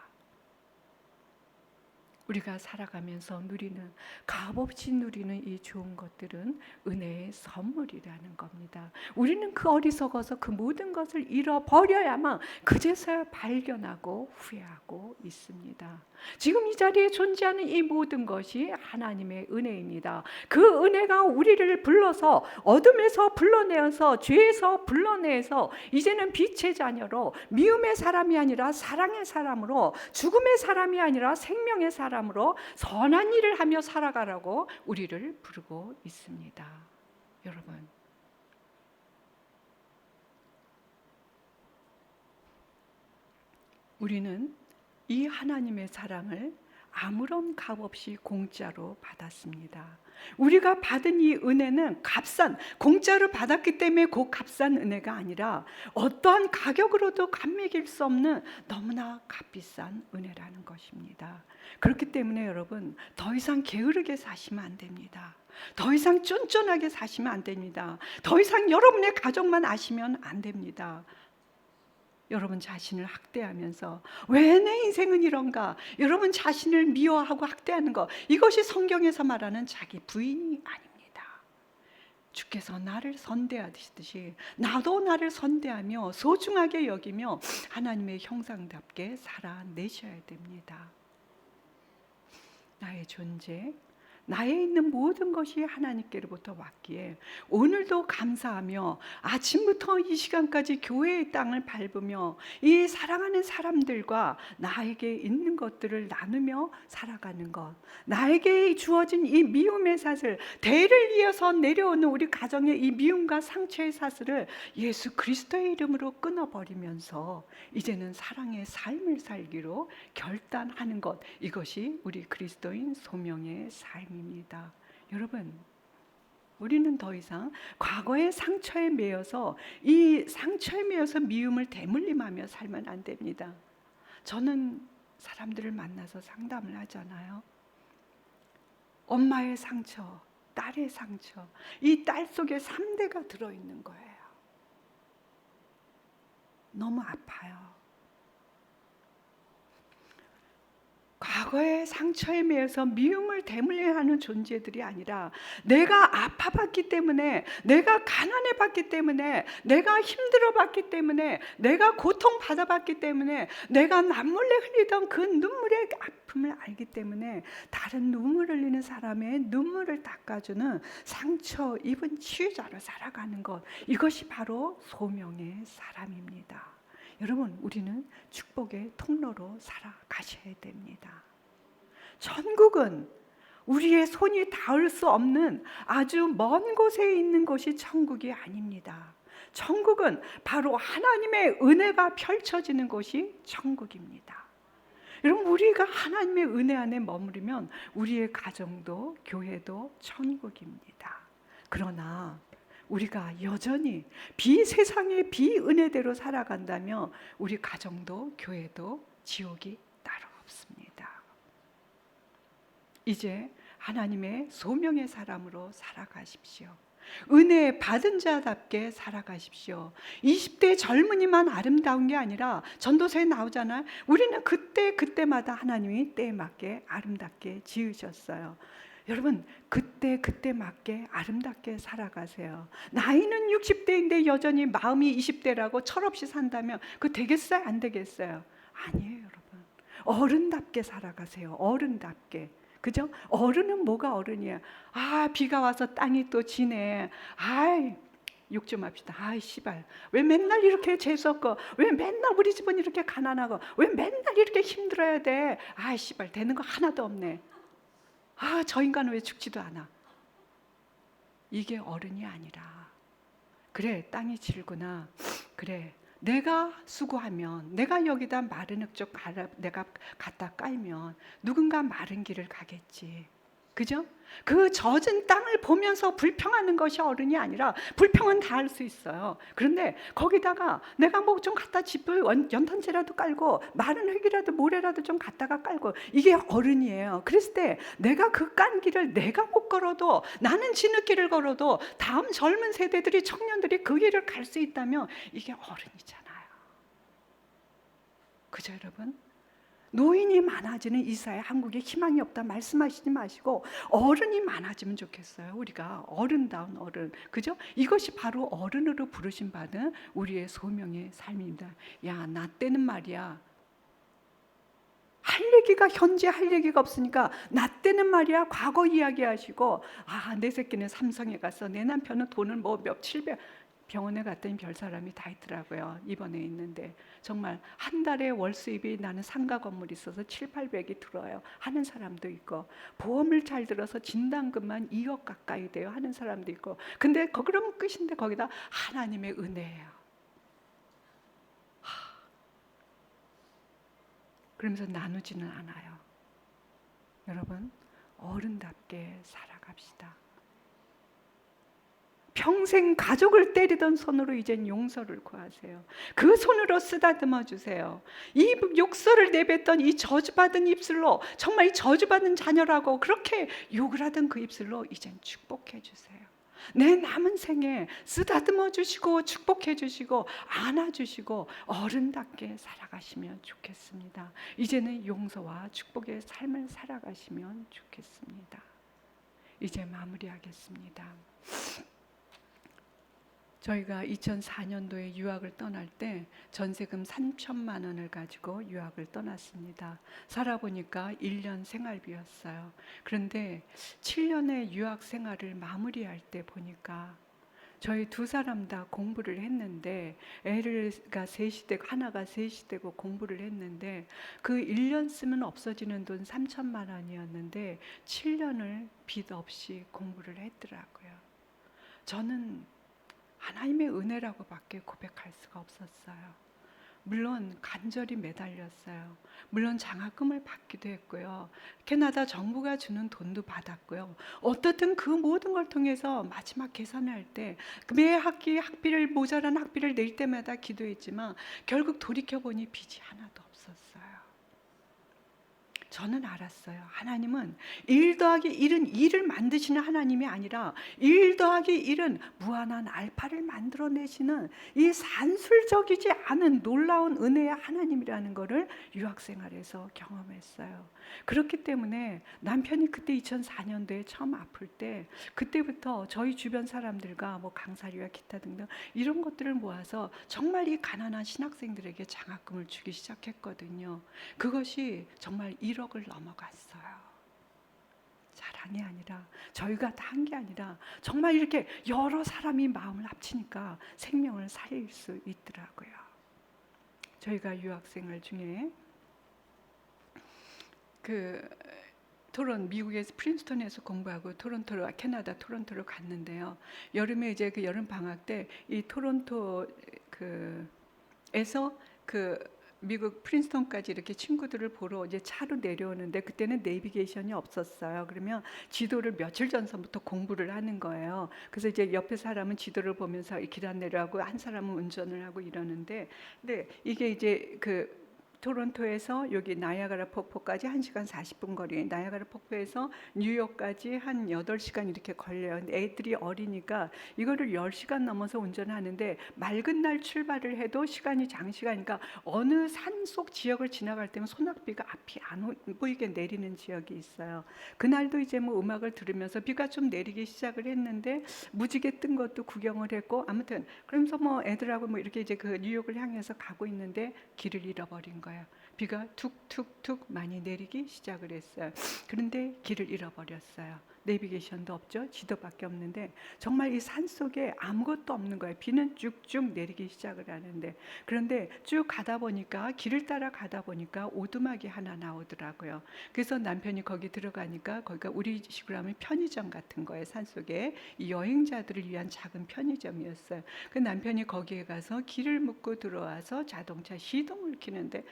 우리가 살아가면서 누리는, 값없이 누리는 이 좋은 것들은 은혜의 선물이라는 겁니다. 우리는 그 어리석어서 그 모든 것을 잃어버려야만 그제서야 발견하고 후회하고 있습니다. 지금 이 자리에 존재하는 이 모든 것이 하나님의 은혜입니다. 그 은혜가 우리를 불러서, 어둠에서 불러내어서, 죄에서 불러내서 이제는 빛의 자녀로, 미움의 사람이 아니라 사랑의 사람으로, 죽음의 사람이 아니라 생명의 사람으로 선한 일을 하며 살아가라고 우리를 부르고 있습니다. 여러분, 우리는 이 하나님의 사랑을 아무런 값 없이 공짜로 받았습니다. 우리가 받은 이 은혜는 값싼, 공짜로 받았기 때문에 그 값싼 은혜가 아니라 어떠한 가격으로도 감매길 수 없는 너무나 값비싼 은혜라는 것입니다. 그렇기 때문에 여러분, 더 이상 게으르게 사시면 안 됩니다. 더 이상 쫀쫀하게 사시면 안 됩니다. 더 이상 여러분의 가족만 아시면 안 됩니다. 여러분 자신을 학대하면서 왜 내 인생은 이런가, 여러분 자신을 미워하고 학대하는 것, 이것이 성경에서 말하는 자기 부인이 아닙니다. 주께서 나를 선대하듯이 나도 나를 선대하며 소중하게 여기며 하나님의 형상답게 살아내셔야 됩니다. 나의 존재, 나에 있는 모든 것이 하나님께로부터 왔기에 오늘도 감사하며 아침부터 이 시간까지 교회의 땅을 밟으며 이 사랑하는 사람들과 나에게 있는 것들을 나누며 살아가는 것, 나에게 주어진 이 미움의 사슬, 대를 이어서 내려오는 우리 가정의 이 미움과 상처의 사슬을 예수 그리스도의 이름으로 끊어버리면서 이제는 사랑의 삶을 살기로 결단하는 것, 이것이 우리 그리스도인 소명의 삶입니다. 여러분, 우리는 더 이상 과거의 상처에 매여서, 이 상처에 매여서 미움을 대물림하며 살면 안 됩니다. 저는 사람들을 만나서 상담을 하잖아요. 엄마의 상처, 딸의 상처, 이 딸 속에 3대가 들어있는 거예요. 너무 아파요. 과거의 상처에 매여서 미움을 대물림하는 하는 존재들이 아니라 내가 아파봤기 때문에, 내가 가난해봤기 때문에, 내가 힘들어봤기 때문에, 내가 고통받아봤기 때문에, 내가 남몰래 흘리던 그 눈물의 아픔을 알기 때문에 다른 눈물 흘리는 사람의 눈물을 닦아주는 상처 입은 치유자로 살아가는 것, 이것이 바로 소명의 사람입니다. 여러분, 우리는 축복의 통로로 살아가셔야 됩니다. 천국은 우리의 손이 닿을 수 없는 아주 먼 곳에 있는 곳이 천국이 아닙니다. 천국은 바로 하나님의 은혜가 펼쳐지는 곳이 천국입니다. 여러분, 우리가 하나님의 은혜 안에 머무르면 우리의 가정도 교회도 천국입니다. 그러나 우리가 여전히 비세상의 비은혜대로 살아간다면 우리 가정도 교회도 지옥이 따로 없습니다. 이제 하나님의 소명의 사람으로 살아가십시오. 은혜 받은 자답게 살아가십시오. 20대 젊은이만 아름다운 게 아니라 전도서에 나오잖아요. 우리는 그때마다 하나님이 때에 맞게 아름답게 지으셨어요. 여러분, 그때 맞게 아름답게 살아가세요. 나이는 60대인데 여전히 마음이 20대라고 철없이 산다면 그거 되겠어요? 안 되겠어요? 아니에요, 여러분. 어른답게 살아가세요. 어른답게. 그죠? 어른은 뭐가 어른이야? 아, 비가 와서 땅이 또 지네. 아이, 욕 좀 합시다. 아이, 씨발. 왜 맨날 이렇게 재수없고, 왜 맨날 우리 집은 이렇게 가난하고, 왜 맨날 이렇게 힘들어야 돼? 아이, 씨발. 되는 거 하나도 없네. 아, 저 인간은 왜 죽지도 않아? 이게 어른이 아니라, 그래, 땅이 질구나. 그래, 내가 수고하면, 내가 여기다 마른 흙쪽 내가 갖다 깔면 누군가 마른 길을 가겠지. 그죠? 그 젖은 땅을 보면서 불평하는 것이 어른이 아니라, 불평은 다 할 수 있어요. 그런데 거기다가 내가 뭐 좀 갖다 짚을 연탄재라도 깔고 마른 흙이라도 모래라도 좀 갖다가 깔고, 이게 어른이에요. 그랬을 때 내가 그 깐 길을 내가 못 걸어도, 나는 지느길을 걸어도 다음 젊은 세대들이, 청년들이 그 길을 갈 수 있다면 이게 어른이잖아요. 그죠, 여러분? 노인이 많아지는 이 사회, 한국에 희망이 없다 말씀하시지 마시고 어른이 많아지면 좋겠어요. 우리가 어른다운 어른, 그죠? 이것이 바로 어른으로 부르심 받은 우리의 소명의 삶입니다. 야, 나 때는 말이야, 할 얘기가, 현재 할 얘기가 없으니까 나 때는 말이야 과거 이야기하시고, 아, 내 새끼는 삼성에 가서, 내 남편은 돈을 뭐 몇 700, 병원에 갔더니 별 사람이 다 있더라고요. 입원해 있는데 정말 한 달에 월 수입이, 나는 상가 건물이 있어서 7, 800이 들어요 하는 사람도 있고, 보험을 잘 들어서 진단금만 2억 가까이 돼요 하는 사람도 있고. 근데 그러면 끝인데 거기다 하나님의 은혜예요. 그러면서 나누지는 않아요. 여러분, 어른답게 살아갑시다. 평생 가족을 때리던 손으로 이젠 용서를 구하세요. 그 손으로 쓰다듬어 주세요. 이 욕설을 내뱉던 이 저주받은 입술로, 정말 이 저주받은 자녀라고 그렇게 욕을 하던 그 입술로 이젠 축복해 주세요. 내 남은 생에 쓰다듬어 주시고 축복해 주시고 안아 주시고 어른답게 살아가시면 좋겠습니다. 이제는 용서와 축복의 삶을 살아가시면 좋겠습니다. 이제 마무리하겠습니다. 저희가 2004년도에 유학을 떠날 때 전세금 3천만 원을 가지고 유학을 떠났습니다. 살아보니까 1년 생활비였어요. 그런데 7년의 유학 생활을 마무리할 때 보니까 저희 두 사람 다 공부를 했는데, 애가 셋이 되고 하나가 셋이 되고 공부를 했는데, 그 1년 쓰면 없어지는 돈 3천만 원이었는데 7년을 빚 없이 공부를 했더라고요. 저는 하나님의 은혜라고밖에 고백할 수가 없었어요. 물론 간절히 매달렸어요. 물론 장학금을 받기도 했고요. 캐나다 정부가 주는 돈도 받았고요. 어떻든 그 모든 걸 통해서 마지막 계산할 때 매 학기 학비를, 모자란 학비를 낼 때마다 기도했지만 결국 돌이켜보니 빚이 하나도 없었어요. 저는 알았어요. 하나님은 1 더하기 1은 2를 만드시는 하나님이 아니라 1 더하기 1은 무한한 알파를 만들어내시는 이 산술적이지 않은 놀라운 은혜의 하나님이라는 것을 유학생활에서 경험했어요. 그렇기 때문에 남편이 그때 2004년도에 처음 아플 때 그때부터 저희 주변 사람들과 뭐 강사리와 기타 등등 이런 것들을 모아서 정말 이 가난한 신학생들에게 장학금을 주기 시작했거든요. 그것이 정말 1억을 넘어갔어요. 자랑이 아니라 저희가 다 한 게 아니라 정말 이렇게 여러 사람이 마음을 합치니까 생명을 살릴 수 있더라고요. 저희가 유학생활 중에 미국에서 프린스턴에서 공부하고 토론토로 캐나다 토론토로 갔는데요. 여름에 이제 그 여름 방학 때 이 토론토 에서 미국 프린스턴까지 이렇게 친구들을 보러 이제 차로 내려오는데 그때는 내비게이션이 없었어요. 그러면 지도를 며칠 전서부터 공부를 하는 거예요. 그래서 이제 옆에 사람은 지도를 보면서 길 안내를 한 사람은 운전을 하고 이러는데, 근데 이게 이제 토론토에서 여기 나이아가라 폭포까지 1시간 40분 거리, 나이아가라 폭포에서 뉴욕까지 한 8시간 이렇게 걸려요. 근데 애들이 어리니까 이거를 10시간 넘어서 운전하는데 맑은 날 출발을 해도 시간이 장시간이니까 어느 산속 지역을 지나갈 때면 소낙비가 앞이 안 보이게 내리는 지역이 있어요. 그날도 이제 뭐 음악을 들으면서 비가 좀 내리기 시작을 했는데 무지개 뜬 것도 구경을 했고, 아무튼 그러면서 뭐 애들하고 뭐 이렇게 이제 뉴욕을 향해서 가고 있는데 길을 잃어버린 거예요. 비가 툭툭툭 많이 내리기 시작을 했어요. 그런데 길을 잃어버렸어요. 내비게이션도 없죠. 지도밖에 없는데 정말 이 산속에 아무것도 없는 거예요. 비는 쭉쭉 내리기 시작을 하는데, 그런데 쭉 가다 보니까 길을 따라 가다 보니까 오두막이 하나 나오더라고요. 그래서 남편이 거기 들어가니까 거기가 우리식으로 하면 편의점 같은 거예요. 산속에 이 여행자들을 위한 작은 편의점이었어요. 그 남편이 거기에 가서 길을 묻고 들어와서 자동차 시동을 켜는데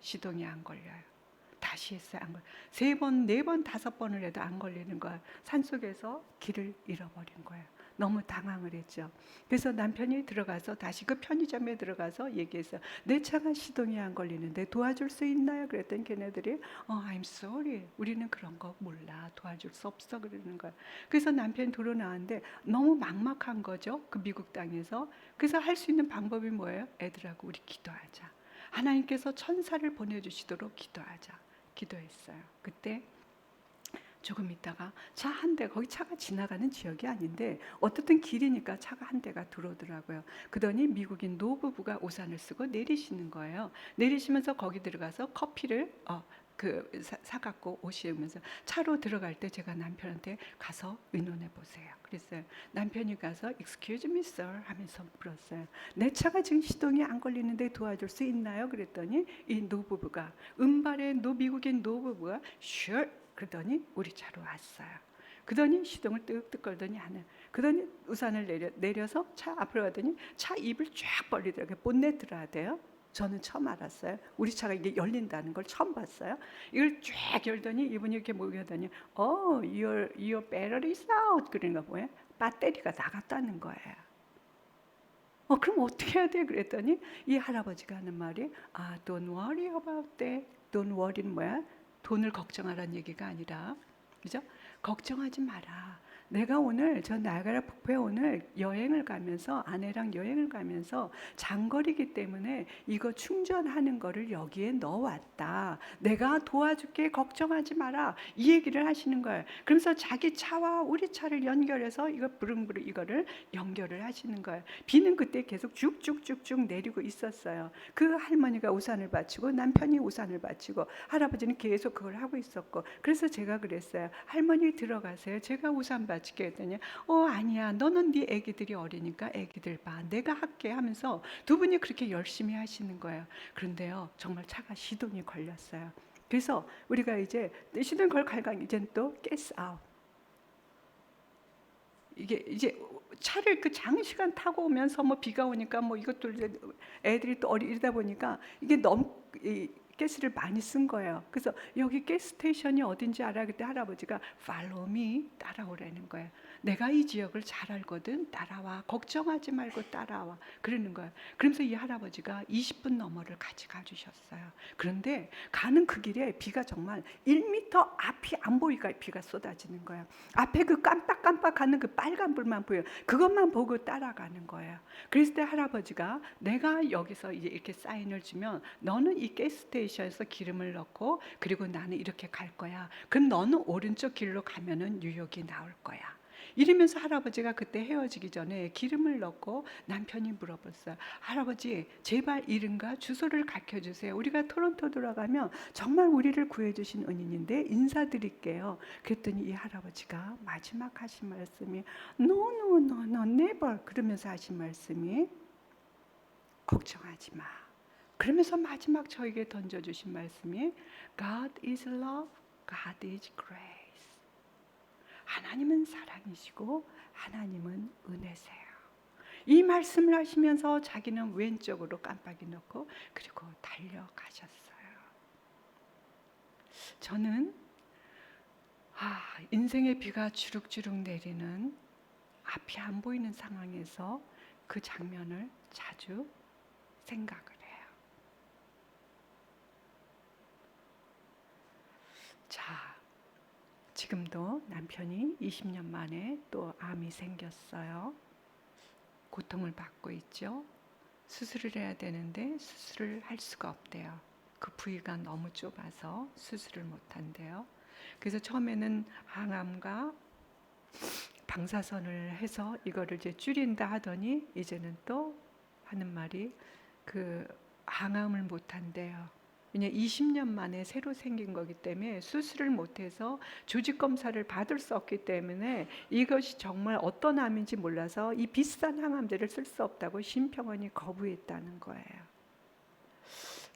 시동이 안 걸려요. 다시 했어요. 안 걸려. 3번, 4번, 5번을 해도 안 걸리는 거야. 산속에서 길을 잃어버린 거예요. 너무 당황을 했죠. 그래서 남편이 들어가서 다시 그 편의점에 들어가서 얘기했어요. 내 차가 시동이 안 걸리는데 도와줄 수 있나요? 그랬더니 걔네들이 I'm sorry. 우리는 그런 거 몰라. 도와줄 수 없어. 그러는 거야. 그래서 남편이 들어 나왔는데 너무 막막한 거죠. 그 미국 땅에서. 그래서 할 수 있는 방법이 뭐예요? 애들하고 우리 기도하자. 하나님께서 천사를 보내주시도록 기도하자. 기도했어요. 그때 조금 있다가 차 한 대, 거기 차가 지나가는 지역이 아닌데 어떻든 길이니까 차가 한 대가 들어오더라고요. 그러더니 미국인 노부부가 우산을 쓰고 내리시는 거예요. 내리시면서 거기 들어가서 커피를 사갖고 오시면서 차로 들어갈 때 제가 남편한테 가서 의논해 보세요. 그랬어요. 남편이 가서 Excuse me, sir 하면서 물었어요. 내 차가 지금 시동이 안 걸리는데 도와줄 수 있나요? 그랬더니 이 노부부가 미국인 노부부가 Sure. 그러더니 우리 차로 왔어요. 그러더니 시동을 뜩뜩 걸더니 하는. 그러더니 우산을 내려서 차 앞으로 가더니 차 입을 쫙 벌리더라고요. 본네트를 하대요. 저는 처음 알았어요. 우리 차가 이게 열린다는 걸 처음 봤어요. 이걸 쫙 열더니 이분이 이렇게 모여더니 your battery is out. 그러는 거 뭐예요? 배터리가 나갔다는 거예요. 그럼 어떻게 해야 돼? 그랬더니 이 할아버지가 하는 말이 don't worry about that. don't worry는 뭐야? 돈을 걱정하라는 얘기가 아니라, 그죠? 걱정하지 마라. 내가 오늘 저 나이아가라 폭포에 오늘 여행을 가면서 아내랑 여행을 가면서 장거리기 때문에 이거 충전하는 거를 여기에 넣어왔다. 내가 도와줄게. 걱정하지 마라. 이 얘기를 하시는 거예요. 그러면서 자기 차와 우리 차를 연결해서 이거 부릉부릉 이거를 연결을 하시는 거예요. 비는 그때 계속 쭉쭉쭉쭉 내리고 있었어요. 그 할머니가 우산을 받치고 남편이 우산을 받치고 할아버지는 계속 그걸 하고 있었고, 그래서 제가 그랬어요. 할머니 들어가세요. 제가 우산 받치게 했더니 아니야. 너는 네 애기들이 어리니까 애기들 봐. 내가 할게 하면서 두 분이 그렇게 열심히 하시는 거예요. 그런데요. 정말 차가 시동이 걸렸어요. 그래서 우리가 이제 시동 걸 갈강 이제는 또 가스 아웃. 이게 이제 차를 장시간 타고 오면서 비가 오니까 이것도 애들이 또 어리다 보니까 이게 가스를 많이 쓴 거예요. 그래서 여기 가스 스테이션이 어딘지 알아? 그때 할아버지가 Follow me, 따라오라는 거예요. 내가 이 지역을 잘 알거든, 따라와. 걱정하지 말고 따라와. 그러는 거예요. 그러면서 이 할아버지가 20분 너머를 같이 가주셨어요. 그런데 가는 그 길에 비가 정말 1m 앞이 안 보이가 비가 쏟아지는 거예요. 앞에 그 깜빡깜빡하는 그 빨간 불만 보여요. 그것만 보고 따라가는 거예요. 그랬을 때 할아버지가 내가 여기서 이제 이렇게 사인을 주면 너는 이 가스스테이션에서 기름을 넣고 그리고 나는 이렇게 갈 거야. 그럼 너는 오른쪽 길로 가면은 뉴욕이 나올 거야. 이러면서 할아버지가 그때 헤어지기 전에 기름을 넣고 남편이 물어봤어요. 할아버지, 제발 이름과 주소를 가르쳐주세요. 우리가 토론토 들어가면 정말 우리를 구해주신 은인인데 인사드릴게요. 그랬더니 이 할아버지가 마지막 하신 말씀이 No, no, no, no, never. 그러면서 하신 말씀이 걱정하지 마. 그러면서 마지막 저에게 던져주신 말씀이 God is love, God is grace. 하나님은 사랑이시고 하나님은 은혜세요. 이 말씀을 하시면서 자기는 왼쪽으로 깜빡이 넣고 그리고 달려가셨어요. 저는 인생의 비가 주룩주룩 내리는 앞이 안 보이는 상황에서 그 장면을 자주 생각을 해요. 자, 지금도 남편이 20년 만에 또 암이 생겼어요. 고통을 받고 있죠. 수술을 해야 되는데 수술을 할 수가 없대요. 그 부위가 너무 좁아서 수술을 못한대요. 그래서 처음에는 항암과 방사선을 해서 이거를 이제 줄인다 하더니 이제는 또 하는 말이 그 항암을 못한대요. 왜냐 20년 만에 새로 생긴 거기 때문에 수술을 못해서 조직 검사를 받을 수 없기 때문에 이것이 정말 어떤 암인지 몰라서 이 비싼 항암제를 쓸 수 없다고 심평원이 거부했다는 거예요.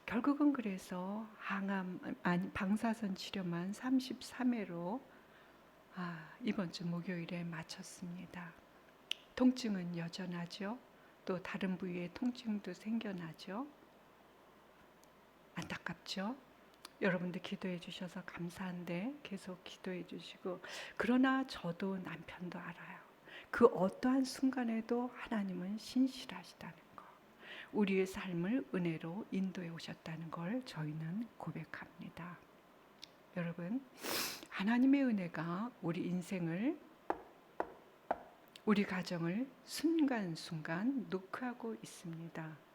결국은 그래서 방사선 치료만 33회로 이번 주 목요일에 마쳤습니다. 통증은 여전하죠. 또 다른 부위에 통증도 생겨나죠. 안타깝죠. 여러분들 기도해 주셔서 감사한데 계속 기도해 주시고, 그러나 저도 남편도 알아요. 그 어떠한 순간에도 하나님은 신실하시다는 거, 우리의 삶을 은혜로 인도해 오셨다는 걸 저희는 고백합니다. 여러분, 하나님의 은혜가 우리 인생을, 우리 가정을 순간순간 노크하고 있습니다.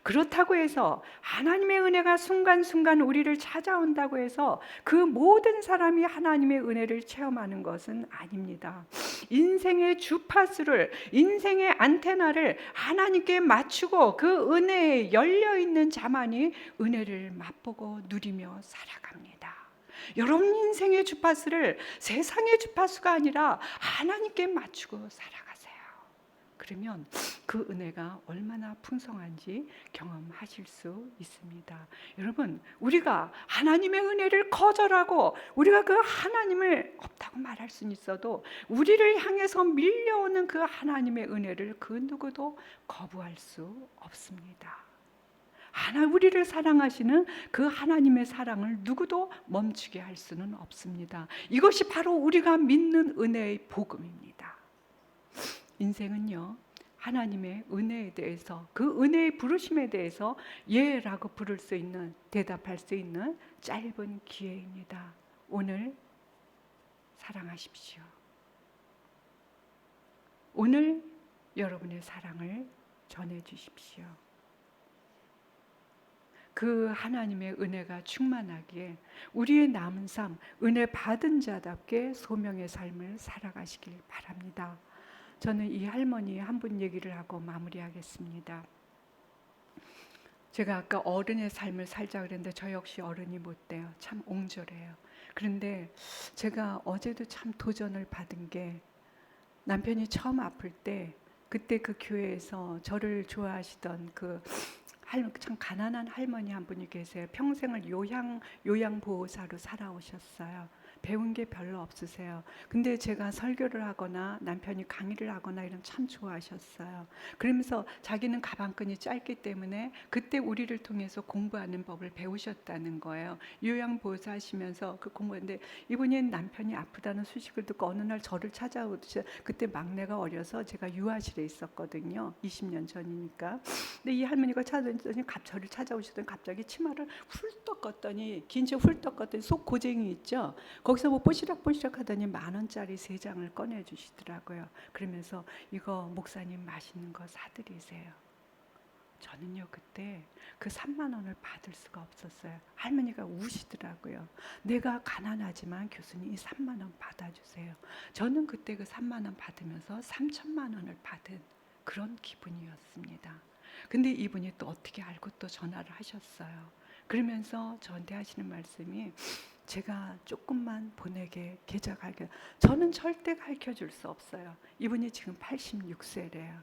그렇다고 해서 하나님의 은혜가 순간순간 우리를 찾아온다고 해서 그 모든 사람이 하나님의 은혜를 체험하는 것은 아닙니다. 인생의 주파수를, 인생의 안테나를 하나님께 맞추고 그 은혜에 열려있는 자만이 은혜를 맛보고 누리며 살아갑니다. 여러분 인생의 주파수를 세상의 주파수가 아니라 하나님께 맞추고 살아가세요. 그러면 그 은혜가 얼마나 풍성한지 경험하실 수 있습니다. 여러분, 우리가 하나님의 은혜를 거절하고 우리가 그 하나님을 없다고 말할 수는 있어도 우리를 향해서 밀려오는 그 하나님의 은혜를 그 누구도 거부할 수 없습니다. 우리를 사랑하시는 그 하나님의 사랑을 누구도 멈추게 할 수는 없습니다. 이것이 바로 우리가 믿는 은혜의 복음입니다. 인생은요, 하나님의 은혜에 대해서, 그 은혜의 부르심에 대해서 예라고 부를 수 있는, 대답할 수 있는 짧은 기회입니다. 오늘 사랑하십시오. 오늘 여러분의 사랑을 전해 주십시오. 그 하나님의 은혜가 충만하기에 우리의 남은 삶, 은혜 받은 자답게 소명의 삶을 살아가시길 바랍니다. 저는 이 할머니 한 분 얘기를 하고 마무리하겠습니다. 제가 아까 어른의 삶을 살자 그랬는데 저 역시 어른이 못 돼요. 참 옹졸해요. 그런데 제가 어제도 참 도전을 받은 게, 남편이 처음 아플 때 그때 그 교회에서 저를 좋아하시던 참 가난한 할머니 한 분이 계세요. 평생을 요양보호사로 살아오셨어요. 배운 게 별로 없으세요. 근데 제가 설교를 하거나 남편이 강의를 하거나 이런 참 좋아하셨어요. 그러면서 자기는 가방끈이 짧기 때문에 그때 우리를 통해서 공부하는 법을 배우셨다는 거예요. 요양보호사 하시면서 그 공부했는데, 이분이 남편이 아프다는 소식을 듣고 어느 날 저를 찾아오듯이, 그때 막내가 어려서 제가 유아실에 있었거든요. 20년 전이니까. 근데 이 할머니가 찾아오더니 저를 찾아오시더니 갑자기 치마를 훌떡 껐더니, 긴 채 훌떡 껐더니 속 고쟁이 있죠. 거기서 뭐 뽀시락뽀시락 하더니 10,000원짜리 3장을 꺼내 주시더라고요. 그러면서 이거 목사님 맛있는 거 사드리세요. 저는요 그때 그 3만 원을 받을 수가 없었어요. 할머니가 우시더라고요. 내가 가난하지만 교수님 이 3만 원 받아주세요. 저는 그때 그 3만 원 받으면서 3천만 원을 받은 그런 기분이었습니다. 근데 이분이 또 어떻게 알고 또 전화를 하셨어요. 그러면서 저한테 하시는 말씀이, 제가 조금만 보내게 계좌 가르쳐. 저는 절대 가르쳐 줄 수 없어요. 이분이 지금 86세래요.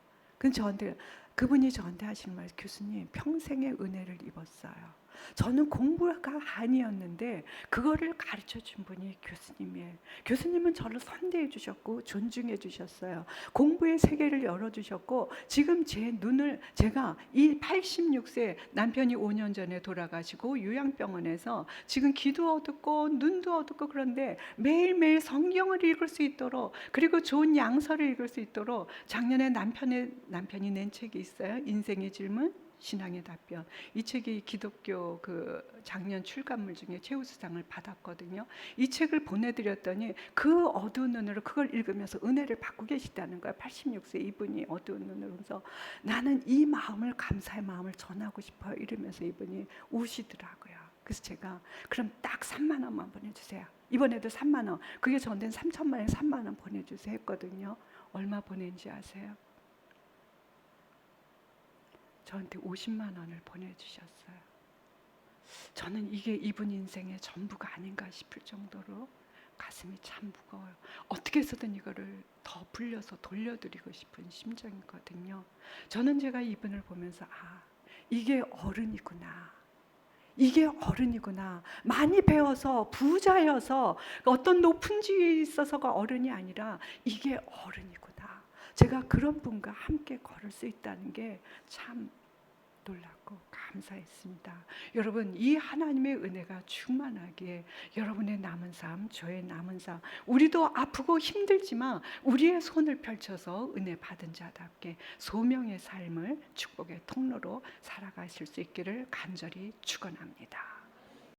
그분이 저한테 하시는 말, 교수님 평생의 은혜를 입었어요. 저는 공부가 아니었는데 그거를 가르쳐 준 분이 교수님이에요. 교수님은 저를 선대해 주셨고 존중해 주셨어요. 공부의 세계를 열어 주셨고, 지금 제 눈을, 제가 이 86세, 남편이 5년 전에 돌아가시고 요양병원에서 지금 귀도 어둡고 눈도 어둡고, 그런데 매일매일 성경을 읽을 수 있도록, 그리고 좋은 양서를 읽을 수 있도록, 작년에 남편이 낸 책이 있어요. 인생의 질문, 신앙의 답변. 이 책이 기독교 그 작년 출간물 중에 최우수상을 받았거든요. 이 책을 보내드렸더니 그 어두운 눈으로 그걸 읽으면서 은혜를 받고 계시다는 거예요. 86세 이분이 어두운 눈으로. 그래서 나는 이 마음을, 감사의 마음을 전하고 싶어요 이러면서 이분이 우시더라고요. 그래서 제가 그럼 딱 3만 원만 보내주세요. 이번에도 3만 원. 그게 저한테는 3천만 원에 3만 원 보내주세요 했거든요. 얼마 보낸지 아세요? 저한테 50만 원을 보내주셨어요. 저는 이게 이분 인생의 전부가 아닌가 싶을 정도로 가슴이 참 무거워요. 어떻게 해서든 이거를 더 불려서 돌려드리고 싶은 심정이거든요. 저는 제가 이분을 보면서, 이게 어른이구나. 이게 어른이구나. 많이 배워서 부자여서 어떤 높은 지위에 있어서가 어른이 아니라 이게 어른이구나. 제가 그런 분과 함께 걸을 수 있다는 게 참 놀랍고 감사했습니다. 여러분, 이 하나님의 은혜가 충만하기에 여러분의 남은 삶, 저의 남은 삶, 우리도 아프고 힘들지만 우리의 손을 펼쳐서 은혜 받은 자답게 소명의 삶을 축복의 통로로 살아가실 수 있기를 간절히 축원합니다.